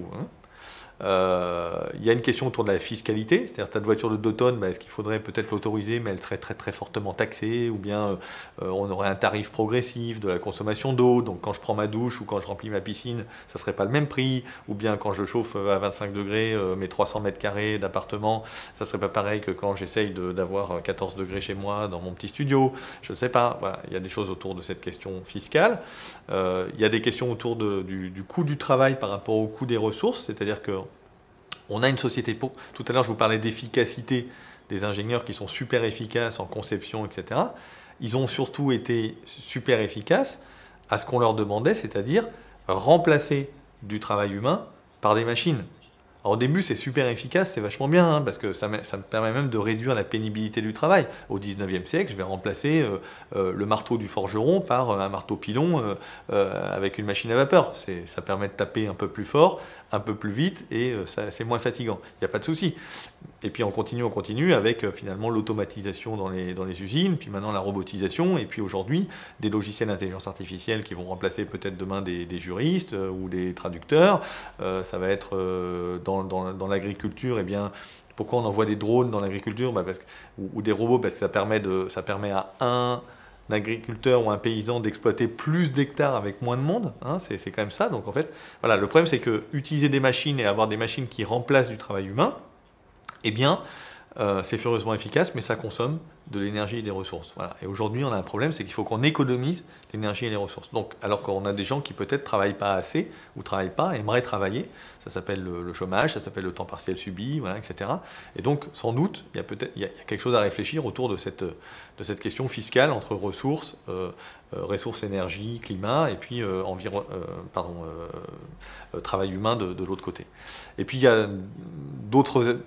il y a une question autour de la fiscalité, c'est-à-dire ta voiture de 2 tonnes, est-ce qu'il faudrait peut-être l'autoriser, mais elle serait très très fortement taxée, ou bien on aurait un tarif progressif de la consommation d'eau, donc quand je prends ma douche ou quand je remplis ma piscine, ça serait pas le même prix, ou bien quand je chauffe à 25 degrés mes 300 mètres carrés d'appartement, ça serait pas pareil que quand j'essaye d'avoir 14 degrés chez moi dans mon petit studio, je ne sais pas, voilà. Il y a des choses autour de cette question fiscale, il y a des questions autour du coût du travail par rapport au coût des ressources, c'est-à-dire que on a une société, tout à l'heure je vous parlais d'efficacité des ingénieurs qui sont super efficaces en conception, etc. Ils ont surtout été super efficaces à ce qu'on leur demandait, c'est-à-dire remplacer du travail humain par des machines. Alors, au début, c'est super efficace, c'est vachement bien, parce que ça me permet même de réduire la pénibilité du travail. Au 19e siècle, je vais remplacer le marteau du forgeron par un marteau pilon avec une machine à vapeur. Ça permet de taper un peu plus fort, un peu plus vite, et c'est moins fatigant. Il n'y a pas de souci. Et puis on continue avec finalement l'automatisation dans les usines, puis maintenant la robotisation, et puis aujourd'hui des logiciels d'intelligence artificielle qui vont remplacer peut-être demain des juristes ou des traducteurs. Ça va être dans l'agriculture, eh bien, pourquoi on envoie des drones dans l'agriculture, ou des robots, parce que ça permet à un agriculteur ou un paysan d'exploiter plus d'hectares avec moins de monde, c'est quand même ça. Donc en fait, voilà, le problème c'est que utiliser des machines et avoir des machines qui remplacent du travail humain, eh bien, c'est furieusement efficace, mais ça consomme de l'énergie et des ressources. Voilà. Et aujourd'hui, on a un problème, c'est qu'il faut qu'on économise l'énergie et les ressources. Donc, alors qu'on a des gens qui peut-être ne travaillent pas assez, ou travaillent pas, aimeraient travailler, ça s'appelle le chômage, ça s'appelle le temps partiel subi, voilà, etc. Et donc, sans doute, il y a quelque chose à réfléchir autour de cette question fiscale entre ressources, énergie, climat, et puis travail humain de l'autre côté. Et puis, il y a d'autres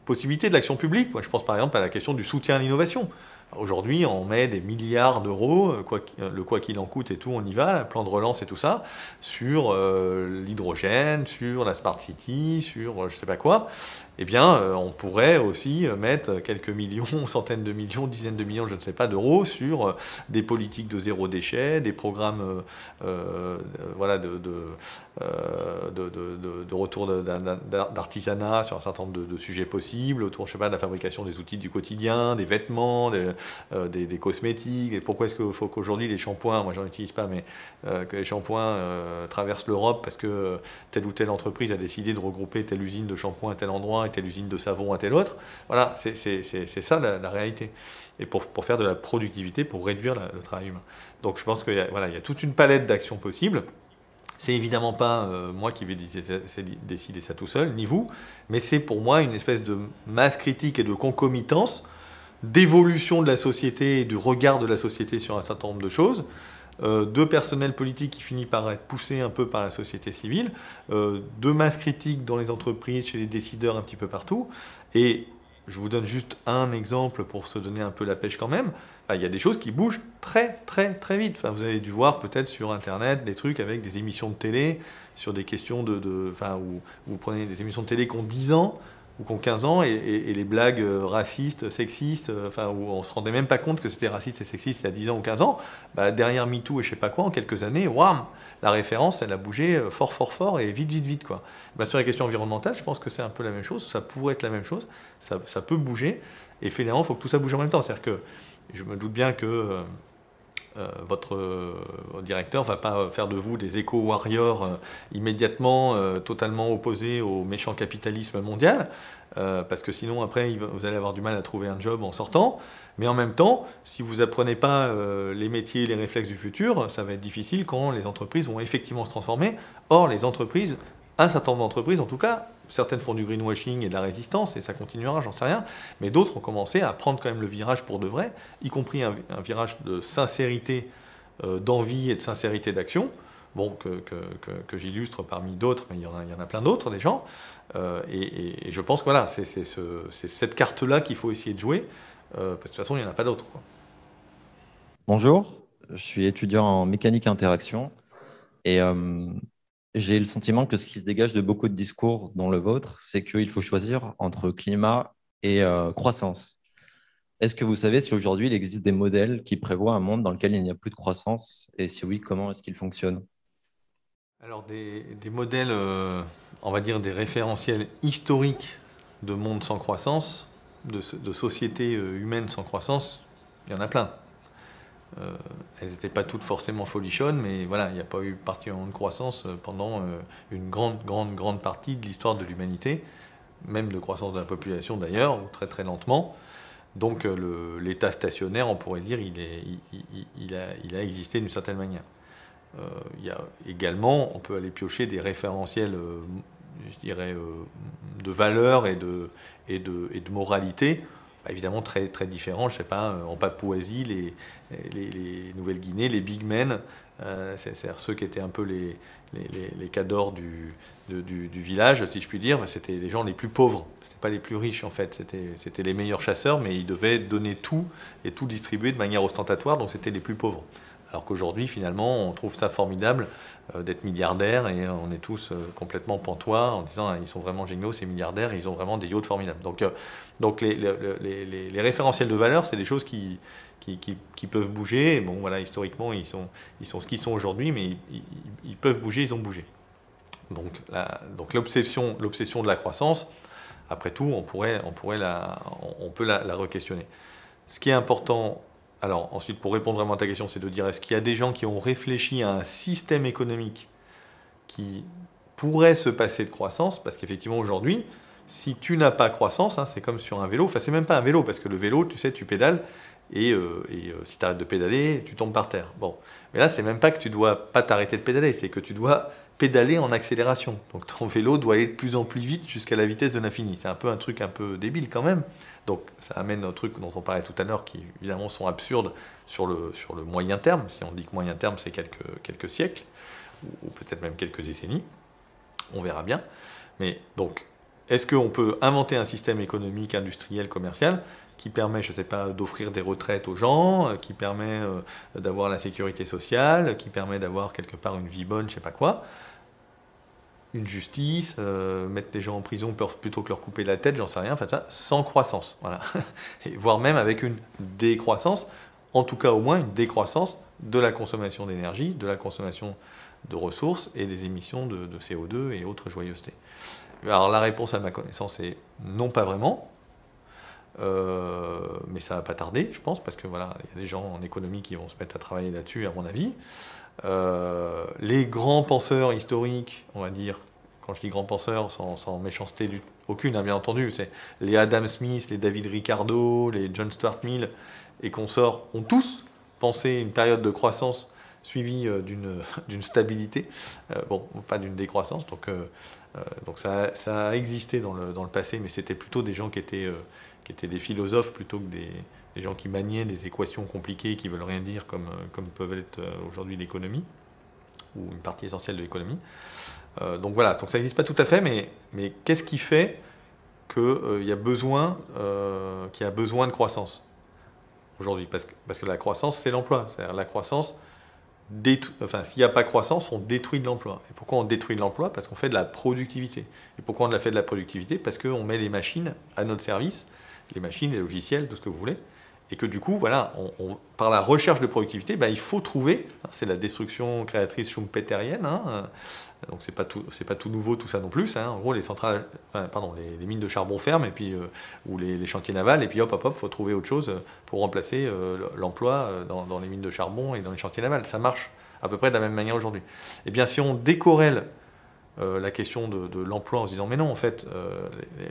possibilités de l'action publique. Moi, je pense par exemple à la question du soutien à l'innovation. Aujourd'hui, on met des milliards d'euros, quoi qu'il en coûte et tout, on y va, le plan de relance et tout ça, sur l'hydrogène, sur la Smart City, sur je ne sais pas quoi. Eh bien, on pourrait aussi mettre quelques millions, centaines de millions, dizaines de millions, je ne sais pas, d'euros sur des politiques de zéro déchet, des programmes voilà, de retour d'artisanat sur un certain nombre de sujets possibles, autour, je sais pas, de la fabrication des outils du quotidien, des vêtements, des cosmétiques. Et pourquoi est-ce qu'il faut qu'aujourd'hui les shampoings, moi j'en utilise pas, mais que les shampoings traversent l'Europe parce que telle ou telle entreprise a décidé de regrouper telle usine de shampoing à tel endroit et telle usine de savon à tel autre. Voilà, c'est ça la réalité. Et pour faire de la productivité, pour réduire le travail humain. Donc je pense qu'il y a toute une palette d'actions possibles. C'est évidemment pas moi qui vais décider ça tout seul, ni vous, mais c'est pour moi une espèce de masse critique et de concomitance, d'évolution de la société et du regard de la société sur un certain nombre de choses, de personnel politique qui finit par être poussé un peu par la société civile, de masse critique dans les entreprises, chez les décideurs un petit peu partout. Et je vous donne juste un exemple pour se donner un peu la pêche quand même. Il y a des choses qui bougent très très très vite. Enfin, vous avez dû voir peut-être sur Internet des trucs avec des émissions de télé sur des questions où vous prenez des émissions de télé qui ont 10 ans, ou qui ont 15 ans, et les blagues racistes, sexistes, enfin, où on ne se rendait même pas compte que c'était raciste et sexiste il y a 10 ans ou 15 ans, bah, derrière MeToo et je sais pas quoi, en quelques années, wham, la référence, elle a bougé fort, fort, fort et vite, vite, vite, quoi. Bah, sur les questions environnementales, je pense que c'est un peu la même chose, ça pourrait être la même chose, ça peut bouger, et finalement, il faut que tout ça bouge en même temps. C'est-à-dire que je me doute bien que votre directeur ne va pas faire de vous des éco-warriors immédiatement totalement opposés au méchant capitalisme mondial, parce que sinon, après, vous allez avoir du mal à trouver un job en sortant. Mais en même temps, si vous apprenez pas les métiers et les réflexes du futur, ça va être difficile quand les entreprises vont effectivement se transformer. Or, les entreprises, un certain nombre d'entreprises en tout cas, certaines font du greenwashing et de la résistance, et ça continuera, j'en sais rien, mais d'autres ont commencé à prendre quand même le virage pour de vrai, y compris un virage de sincérité d'envie et de sincérité d'action, bon, que j'illustre parmi d'autres, mais il y en a plein d'autres, des gens, et je pense que voilà, c'est cette carte-là qu'il faut essayer de jouer, parce que de toute façon, il n'y en a pas d'autres, quoi. Bonjour, je suis étudiant en mécanique interaction et j'ai le sentiment que ce qui se dégage de beaucoup de discours, dont le vôtre, c'est qu'il faut choisir entre climat et croissance. Est-ce que vous savez si aujourd'hui il existe des modèles qui prévoient un monde dans lequel il n'y a plus de croissance? Et si oui, comment est-ce qu'ils fonctionnent? Alors des modèles, on va dire des référentiels historiques de monde sans croissance, de sociétés humaines sans croissance, il y en a plein. Elles n'étaient pas toutes forcément folichonnes, mais voilà, il n'y a pas eu particulièrement de croissance pendant une grande partie de l'histoire de l'humanité, même de croissance de la population d'ailleurs, ou très très lentement. Donc l'état stationnaire, on pourrait dire, il a existé d'une certaine manière. Il y a également, on peut aller piocher des référentiels, je dirais, de valeurs et de moralité, évidemment très, très différents. Je ne sais pas, en Papouasie, les Nouvelle-Guinée, les big men, c'est-à-dire ceux qui étaient un peu les cadors du village, si je puis dire, c'était les gens les plus pauvres. Ce n'étaient pas les plus riches, en fait. C'était les meilleurs chasseurs, mais ils devaient donner tout et tout distribuer de manière ostentatoire, donc c'était les plus pauvres. Alors qu'aujourd'hui, finalement, on trouve ça formidable d'être milliardaire et on est tous complètement pantois en disant ils sont vraiment géniaux, ces milliardaires, et ils ont vraiment des yachts formidables. Donc les référentiels de valeur, c'est des choses qui peuvent bouger. Bon, voilà, historiquement, ils sont ce qu'ils sont aujourd'hui, mais ils peuvent bouger, ils ont bougé. Donc l'obsession de la croissance, après tout, on peut la re-questionner. Ce qui est important, alors ensuite, pour répondre vraiment à ta question, c'est de dire est-ce qu'il y a des gens qui ont réfléchi à un système économique qui pourrait se passer de croissance? Parce qu'effectivement, aujourd'hui, si tu n'as pas croissance, c'est comme sur un vélo, enfin c'est même pas un vélo, parce que le vélo, tu sais, tu pédales, et si tu arrêtes de pédaler, tu tombes par terre. Bon, mais là, c'est même pas que tu dois pas t'arrêter de pédaler, c'est que tu dois pédaler en accélération. Donc ton vélo doit aller de plus en plus vite jusqu'à la vitesse de l'infini. C'est un truc un peu débile quand même. Donc ça amène au truc dont on parlait tout à l'heure, qui évidemment sont absurdes sur le moyen terme. Si on dit que moyen terme, c'est quelques siècles, ou peut-être même quelques décennies. On verra bien. Mais donc, est-ce qu'on peut inventer un système économique, industriel, commercial qui permet, je ne sais pas, d'offrir des retraites aux gens, qui permet d'avoir la sécurité sociale, qui permet d'avoir quelque part une vie bonne, je ne sais pas quoi, une justice, mettre les gens en prison plutôt que leur couper la tête, j'en sais rien, enfin ça, sans croissance, voilà. Et voire même avec une décroissance, en tout cas au moins une décroissance de la consommation d'énergie, de la consommation de ressources et des émissions de CO2 et autres joyeusetés. Alors la réponse à ma connaissance est non, pas vraiment. Mais ça va pas tarder, je pense, parce que voilà, il y a des gens en économie qui vont se mettre à travailler là-dessus, à mon avis. Les grands penseurs historiques, on va dire, quand je dis grands penseurs, sans méchanceté aucune, bien entendu, c'est les Adam Smith, les David Ricardo, les John Stuart Mill et consorts, ont tous pensé une période de croissance suivie d'une stabilité, bon, pas d'une décroissance, donc ça a existé dans le passé, mais c'était plutôt des gens qui étaient des philosophes plutôt que des gens qui maniaient des équations compliquées qui veulent rien dire comme peuvent être aujourd'hui l'économie, ou une partie essentielle de l'économie. Donc voilà, donc ça n'existe pas tout à fait, mais qu'est-ce qui fait qu'il y a besoin de croissance aujourd'hui? Parce que la croissance, c'est l'emploi. C'est-à-dire la croissance, s'il n'y a pas croissance, on détruit de l'emploi. Et pourquoi on détruit de l'emploi? Parce qu'on fait de la productivité. Et pourquoi on fait de la productivité? Parce qu'on met les machines à notre service, les machines, les logiciels, tout ce que vous voulez. Et que du coup, voilà, par la recherche de productivité, il faut trouver, c'est la destruction créatrice schumpeterienne, donc c'est pas tout nouveau tout ça non plus. En gros, les mines de charbon ferment, et puis, ou les chantiers navals, et puis hop, il faut trouver autre chose pour remplacer l'emploi dans les mines de charbon et dans les chantiers navals. Ça marche à peu près de la même manière aujourd'hui. Eh bien, si on décorrèle la question de l'emploi en se disant mais non, en fait,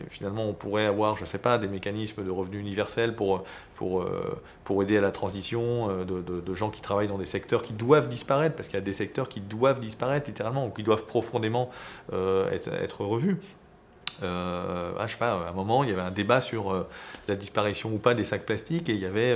finalement, on pourrait avoir, je ne sais pas, des mécanismes de revenus universels pour aider à la transition de gens qui travaillent dans des secteurs qui doivent disparaître, parce qu'il y a des secteurs qui doivent disparaître littéralement, ou qui doivent profondément être revus. Je sais pas, à un moment, il y avait un débat sur la disparition ou pas des sacs plastiques, et il y avait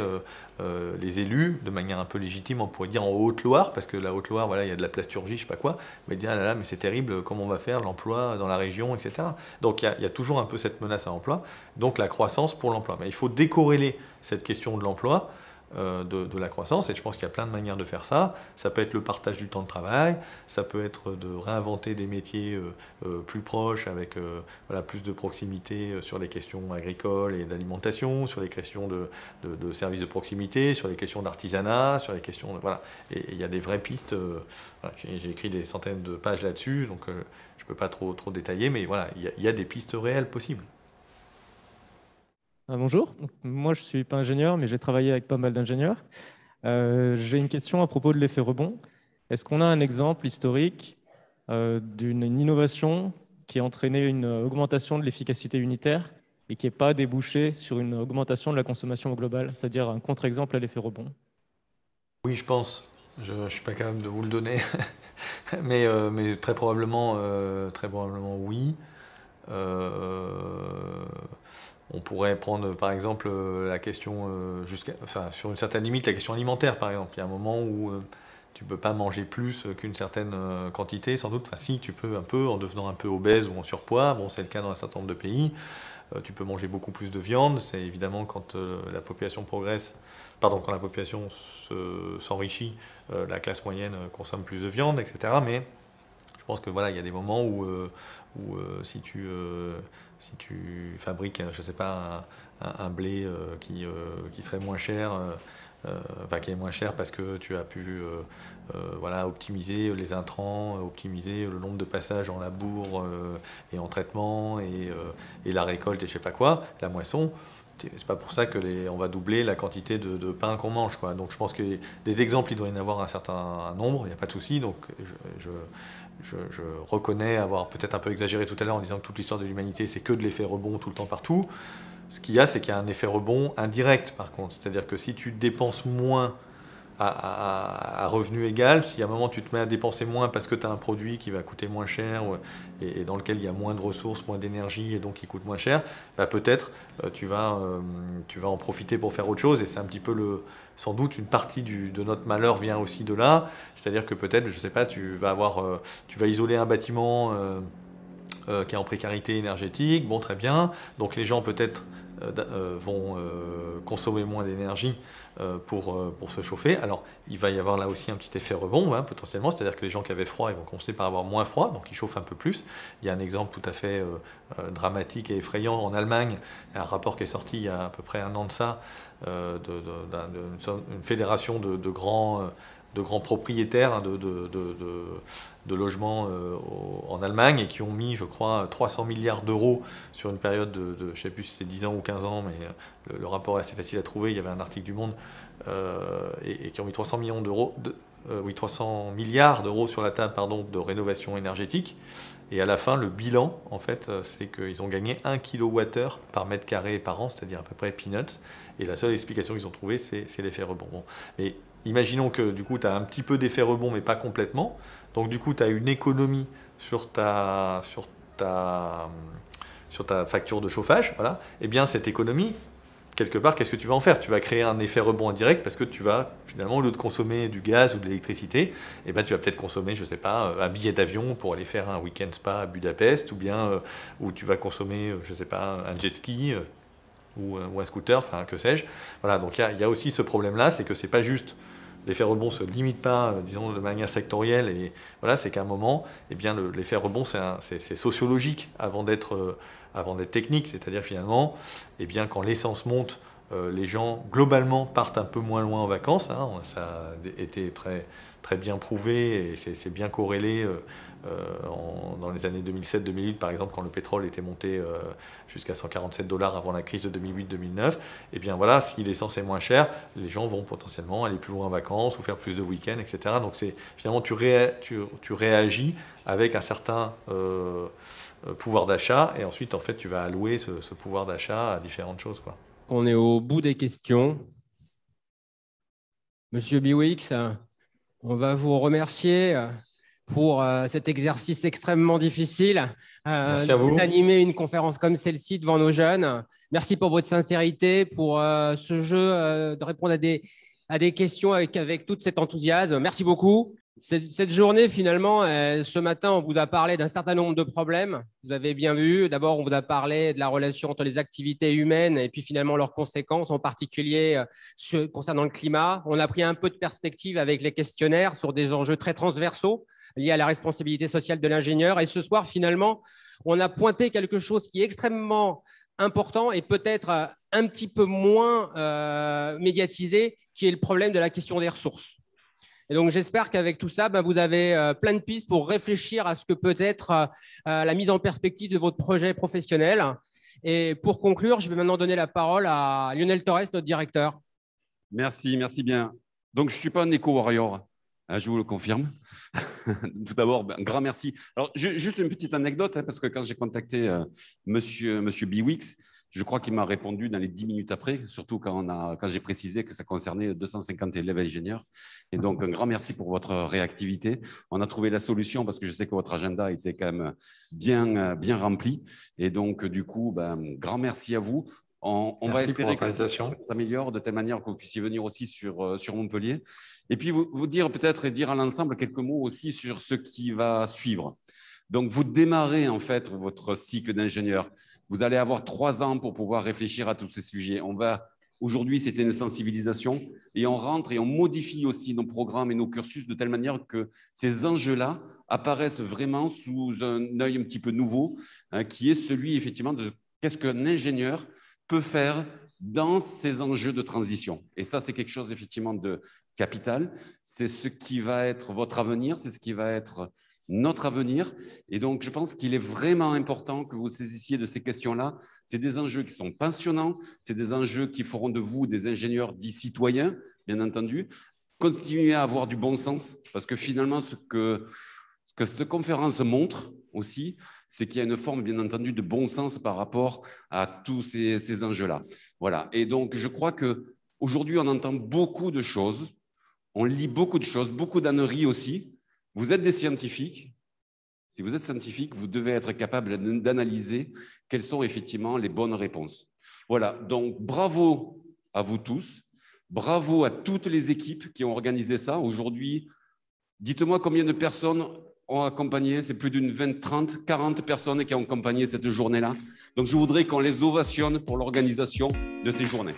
les élus, de manière un peu légitime, on pourrait dire en Haute-Loire, parce que la Haute-Loire, voilà, il y a de la plasturgie, je sais pas quoi, mais dire, ah là là, mais c'est terrible, comment on va faire l'emploi dans la région, etc. Donc il y a toujours un peu cette menace à l'emploi, donc la croissance pour l'emploi. Mais il faut décorréler cette question de l'emploi de la croissance, et je pense qu'il y a plein de manières de faire ça. Ça peut être le partage du temps de travail, ça peut être de réinventer des métiers plus proches, avec plus de proximité sur les questions agricoles et d'alimentation, sur les questions de services de proximité, sur les questions d'artisanat, sur les questions voilà. Et il y a des vraies pistes. J'ai écrit des centaines de pages là-dessus, donc je ne peux pas trop détailler, mais voilà, il y a des pistes réelles possibles. Bonjour, donc, moi je ne suis pas ingénieur, mais j'ai travaillé avec pas mal d'ingénieurs. J'ai une question à propos de l'effet rebond. Est-ce qu'on a un exemple historique d'une innovation qui a entraîné une augmentation de l'efficacité unitaire et qui n'est pas débouchée sur une augmentation de la consommation au global, c'est-à-dire un contre-exemple à l'effet rebond? Oui, je pense. Je ne suis pas capable de vous le donner, mais très probablement oui. On pourrait prendre par exemple la question, sur une certaine limite, la question alimentaire par exemple. Il y a un moment où tu ne peux pas manger plus qu'une certaine quantité, sans doute. Enfin si, tu peux un peu, en devenant un peu obèse ou en surpoids. Bon, c'est le cas dans un certain nombre de pays. Tu peux manger beaucoup plus de viande. C'est évidemment quand la population progresse, quand la population s'enrichit, la classe moyenne consomme plus de viande, etc. Mais je pense que voilà, il y a des moments où si tu fabriques, je sais pas, un blé qui serait moins cher, qui est moins cher parce que tu as pu optimiser les intrants, optimiser le nombre de passages en labour et en traitement et la récolte et je sais pas quoi, la moisson. C'est pas pour ça on va doubler la quantité de pain qu'on mange, quoi. Donc je pense que des exemples, il doit y en avoir un certain nombre, il n'y a pas de souci. Donc je reconnais avoir peut-être un peu exagéré tout à l'heure en disant que toute l'histoire de l'humanité, c'est que de l'effet rebond tout le temps partout. Ce qu'il y a, c'est qu'il y a un effet rebond indirect, par contre. C'est-à-dire que si tu dépenses moins à revenu égal, si à un moment tu te mets à dépenser moins parce que tu as un produit qui va coûter moins cher et dans lequel il y a moins de ressources, moins d'énergie et donc qui coûte moins cher, peut-être tu vas en profiter pour faire autre chose. Et c'est un petit peu sans doute une partie de notre malheur vient aussi de là. C'est-à-dire que peut-être, je sais pas, tu vas isoler un bâtiment qui est en précarité énergétique, bon très bien, donc les gens peut-être vont consommer moins d'énergie pour se chauffer. Alors il va y avoir là aussi un petit effet rebond potentiellement, c'est-à-dire que les gens qui avaient froid, ils vont commencer par avoir moins froid, donc ils chauffent un peu plus. Il y a un exemple tout à fait dramatique et effrayant en Allemagne, un rapport qui est sorti il y a à peu près un an de ça, d'une fédération de grands propriétaires de logements en Allemagne et qui ont mis, je crois, 300 milliards d'euros sur une période je ne sais plus si c'est 10 ans ou 15 ans, mais le rapport est assez facile à trouver, il y avait un article du Monde, et qui ont mis 300 milliards d'euros sur la table de rénovation énergétique. Et à la fin, le bilan, en fait, c'est qu'ils ont gagné 1 kWh par mètre carré par an, c'est-à-dire à peu près peanuts. Et la seule explication qu'ils ont trouvée, c'est l'effet rebond. Bon. Mais imaginons que du coup, tu as un petit peu d'effet rebond, mais pas complètement. Donc du coup, tu as une économie sur ta facture de chauffage. Voilà. Eh bien, cette économie, quelque part, qu'est-ce que tu vas en faire? Tu vas créer un effet rebond indirect parce que tu vas, finalement, au lieu de consommer du gaz ou de l'électricité, tu vas peut-être consommer, je ne sais pas, un billet d'avion pour aller faire un week-end spa à Budapest, ou bien où tu vas consommer, je ne sais pas, un jet ski ou un scooter, enfin, que sais-je. Voilà, donc il y a aussi ce problème-là, c'est que ce n'est pas juste l'effet rebond ne se limite pas, disons, de manière sectorielle. Et voilà, c'est qu'à un moment, eh bien, l'effet rebond, c'est sociologique avant d'être technique. C'est-à-dire finalement, eh bien, quand l'essence monte, les gens, globalement, partent un peu moins loin en vacances. Hein. Ça a été très, très bien prouvé et c'est bien corrélé dans les années 2007-2008, par exemple, quand le pétrole était monté jusqu'à $147 avant la crise de 2008-2009. Et bien voilà, si l'essence est moins chère, les gens vont potentiellement aller plus loin en vacances ou faire plus de week-ends, etc. Donc finalement, tu réagis avec un certain pouvoir d'achat et ensuite, en fait, tu vas allouer ce pouvoir d'achat à différentes choses, quoi. On est au bout des questions. Monsieur Biwix, on va vous remercier pour cet exercice extrêmement difficile. Merci à vous. D'animer une conférence comme celle-ci devant nos jeunes. Merci pour votre sincérité, pour ce jeu de répondre à des questions avec tout cet enthousiasme. Merci beaucoup. Cette journée, finalement, ce matin, on vous a parlé d'un certain nombre de problèmes. Vous avez bien vu. D'abord, on vous a parlé de la relation entre les activités humaines et puis finalement leurs conséquences, en particulier concernant le climat. On a pris un peu de perspective avec les questionnaires sur des enjeux très transversaux liés à la responsabilité sociale de l'ingénieur. Et ce soir, finalement, on a pointé quelque chose qui est extrêmement important et peut-être un petit peu moins médiatisé, qui est le problème de la question des ressources. Et donc, j'espère qu'avec tout ça, vous avez plein de pistes pour réfléchir à ce que peut être la mise en perspective de votre projet professionnel. Et pour conclure, je vais maintenant donner la parole à Lionel Torres, notre directeur. Merci bien. Donc, je ne suis pas un éco-warrior, je vous le confirme. Tout d'abord, un grand merci. Alors, juste une petite anecdote, parce que quand j'ai contacté monsieur Biwix, je crois qu'il m'a répondu dans les 10 minutes après, surtout quand j'ai précisé que ça concernait 250 élèves ingénieurs. Et donc, un grand merci pour votre réactivité. On a trouvé la solution parce que je sais que votre agenda était quand même bien rempli. Et donc, du coup, grand merci à vous. On va espérer que ça s'améliore de telle manière que vous puissiez venir aussi sur Montpellier. Et puis, vous dire peut-être et dire à l'ensemble quelques mots aussi sur ce qui va suivre. Donc, vous démarrez en fait votre cycle d'ingénieur. Vous allez avoir 3 ans pour pouvoir réfléchir à tous ces sujets. Aujourd'hui, c'était une sensibilisation et on rentre et on modifie aussi nos programmes et nos cursus de telle manière que ces enjeux-là apparaissent vraiment sous un œil un petit peu nouveau, qui est celui effectivement de qu'est-ce qu'un ingénieur peut faire dans ces enjeux de transition. Et ça, c'est quelque chose effectivement de capital. C'est ce qui va être votre avenir, c'est ce qui va être notre avenir. Et donc, je pense qu'il est vraiment important que vous saisissiez de ces questions-là. C'est des enjeux qui sont passionnants, c'est des enjeux qui feront de vous des ingénieurs dits citoyens, bien entendu. Continuez à avoir du bon sens, parce que finalement, ce que cette conférence montre aussi, c'est qu'il y a une forme, bien entendu, de bon sens par rapport à tous ces enjeux-là. Voilà. Et donc, je crois qu'aujourd'hui, on entend beaucoup de choses, on lit beaucoup de choses, beaucoup d'âneries aussi. Vous êtes des scientifiques. Si vous êtes scientifique, vous devez être capable d'analyser quelles sont effectivement les bonnes réponses. Voilà, donc bravo à vous tous, bravo à toutes les équipes qui ont organisé ça. Aujourd'hui, dites-moi combien de personnes ont accompagné, c'est plus d'une 20, 30, 40 personnes qui ont accompagné cette journée-là. Donc je voudrais qu'on les ovationne pour l'organisation de ces journées.